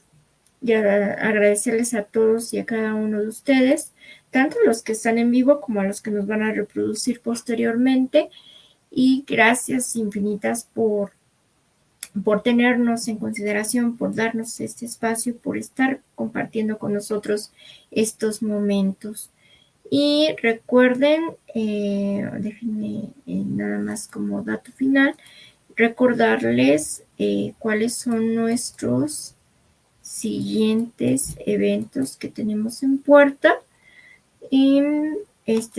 [SPEAKER 1] ya agradecerles a todos y a cada uno de ustedes, tanto a los que están en vivo como a los que nos van a reproducir posteriormente. Y gracias infinitas por tenernos en consideración, por darnos este espacio, por estar compartiendo con nosotros estos momentos. Y recuerden, déjenme nada más como dato final, recordarles cuáles son nuestros siguientes eventos que tenemos en puerta. Y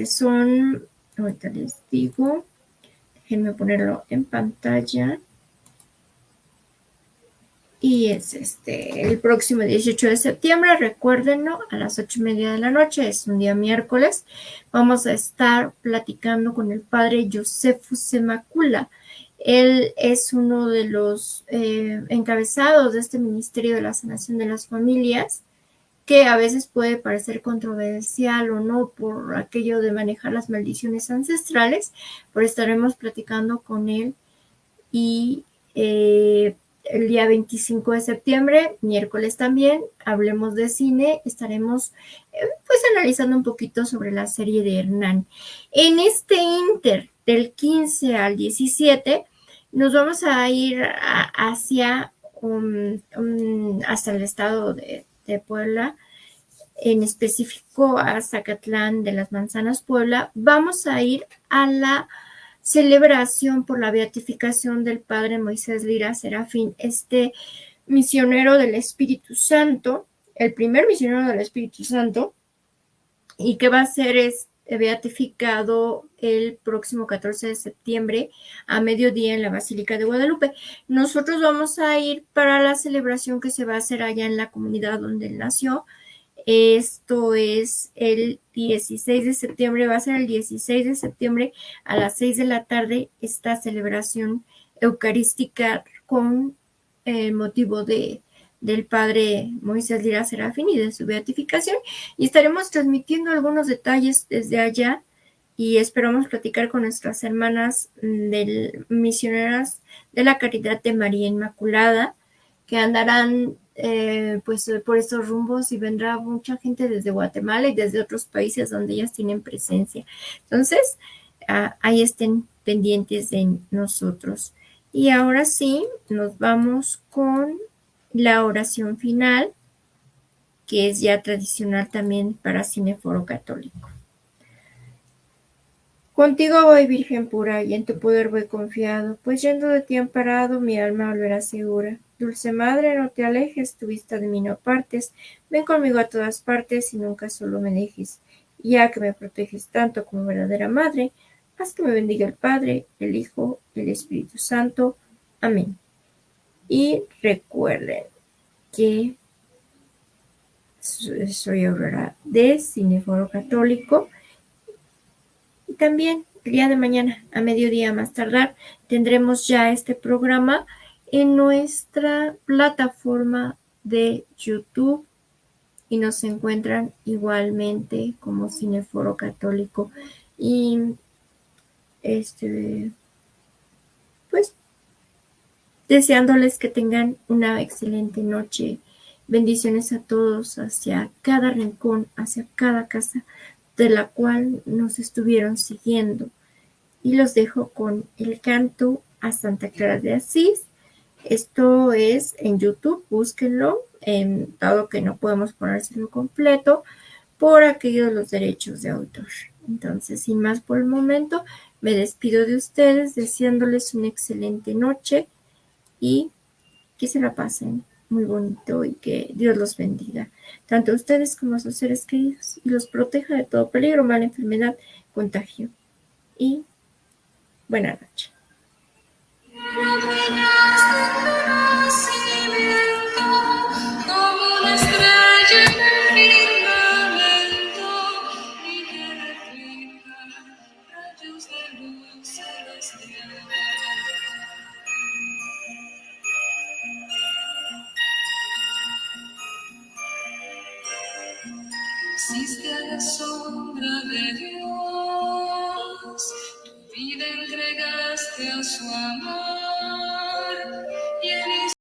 [SPEAKER 1] son, ahorita les digo, déjenme ponerlo en pantalla. Y es el próximo 18 de septiembre, recuérdenlo, a las 8:30 de la noche, es un día miércoles. Vamos a estar platicando con el padre Josefus Semacula. Él es uno de los encabezados de este Ministerio de la Sanación de las Familias, que a veces puede parecer controversial o no por aquello de manejar las maldiciones ancestrales, pero estaremos platicando con él. Y el día 25 de septiembre, miércoles también, hablemos de cine, estaremos pues analizando un poquito sobre la serie de Hernán. En este inter del 15 al 17 nos vamos a ir hacia hasta el estado de Puebla, en específico a Zacatlán de las Manzanas, Puebla. Vamos a ir a la celebración por la beatificación del padre Moisés Lira Serafín, este misionero del Espíritu Santo, el primer misionero del Espíritu Santo, y que va a ser beatificado el próximo 14 de septiembre a mediodía en la Basílica de Guadalupe. Nosotros vamos a ir para la celebración que se va a hacer allá en la comunidad donde él nació. Esto es el 16 de septiembre, va a ser el 16 de septiembre a las 6 de la tarde esta celebración eucarística con motivo del padre Moisés Lira Serafín y de su beatificación, y estaremos transmitiendo algunos detalles desde allá y esperamos platicar con nuestras hermanas misioneras de la Caridad de María Inmaculada, que andarán pues por estos rumbos, y vendrá mucha gente desde Guatemala y desde otros países donde ellas tienen presencia. Entonces, ahí estén pendientes de nosotros. Y ahora sí, nos vamos con la oración final, que es ya tradicional también para Cineforo Católico. Contigo voy, Virgen pura, y en tu poder voy confiado, pues yendo de ti amparado, mi alma volverá segura. Dulce Madre, no te alejes, tu vista de mí no apartes, ven conmigo a todas partes y nunca solo me dejes. Y ya que me proteges tanto como verdadera Madre, haz que me bendiga el Padre, el Hijo, el Espíritu Santo. Amén. Y recuerden que soy Aurora de Cineforo Católico. Y también el día de mañana, a mediodía más tardar, tendremos ya este programa en nuestra plataforma de YouTube y nos encuentran igualmente como Cineforo Católico. Y pues deseándoles que tengan una excelente noche. Bendiciones a todos hacia cada rincón, hacia cada casa de la cual nos estuvieron siguiendo. Y los dejo con el canto a Santa Clara de Asís. Esto es en YouTube, búsquenlo, dado que no podemos ponérselo completo por aquello de los derechos de autor. Entonces, sin más por el momento, me despido de ustedes deseándoles una excelente noche y que se la pasen muy bonito y que Dios los bendiga, tanto a ustedes como a sus seres queridos, y los proteja de todo peligro, mala enfermedad, contagio. Y Buenas noches.
[SPEAKER 3] Como una estrella en el firmamento y que refleja rayos de luz celestial. Existe a la sombra de Dios, tu vida entregaste a su amor y en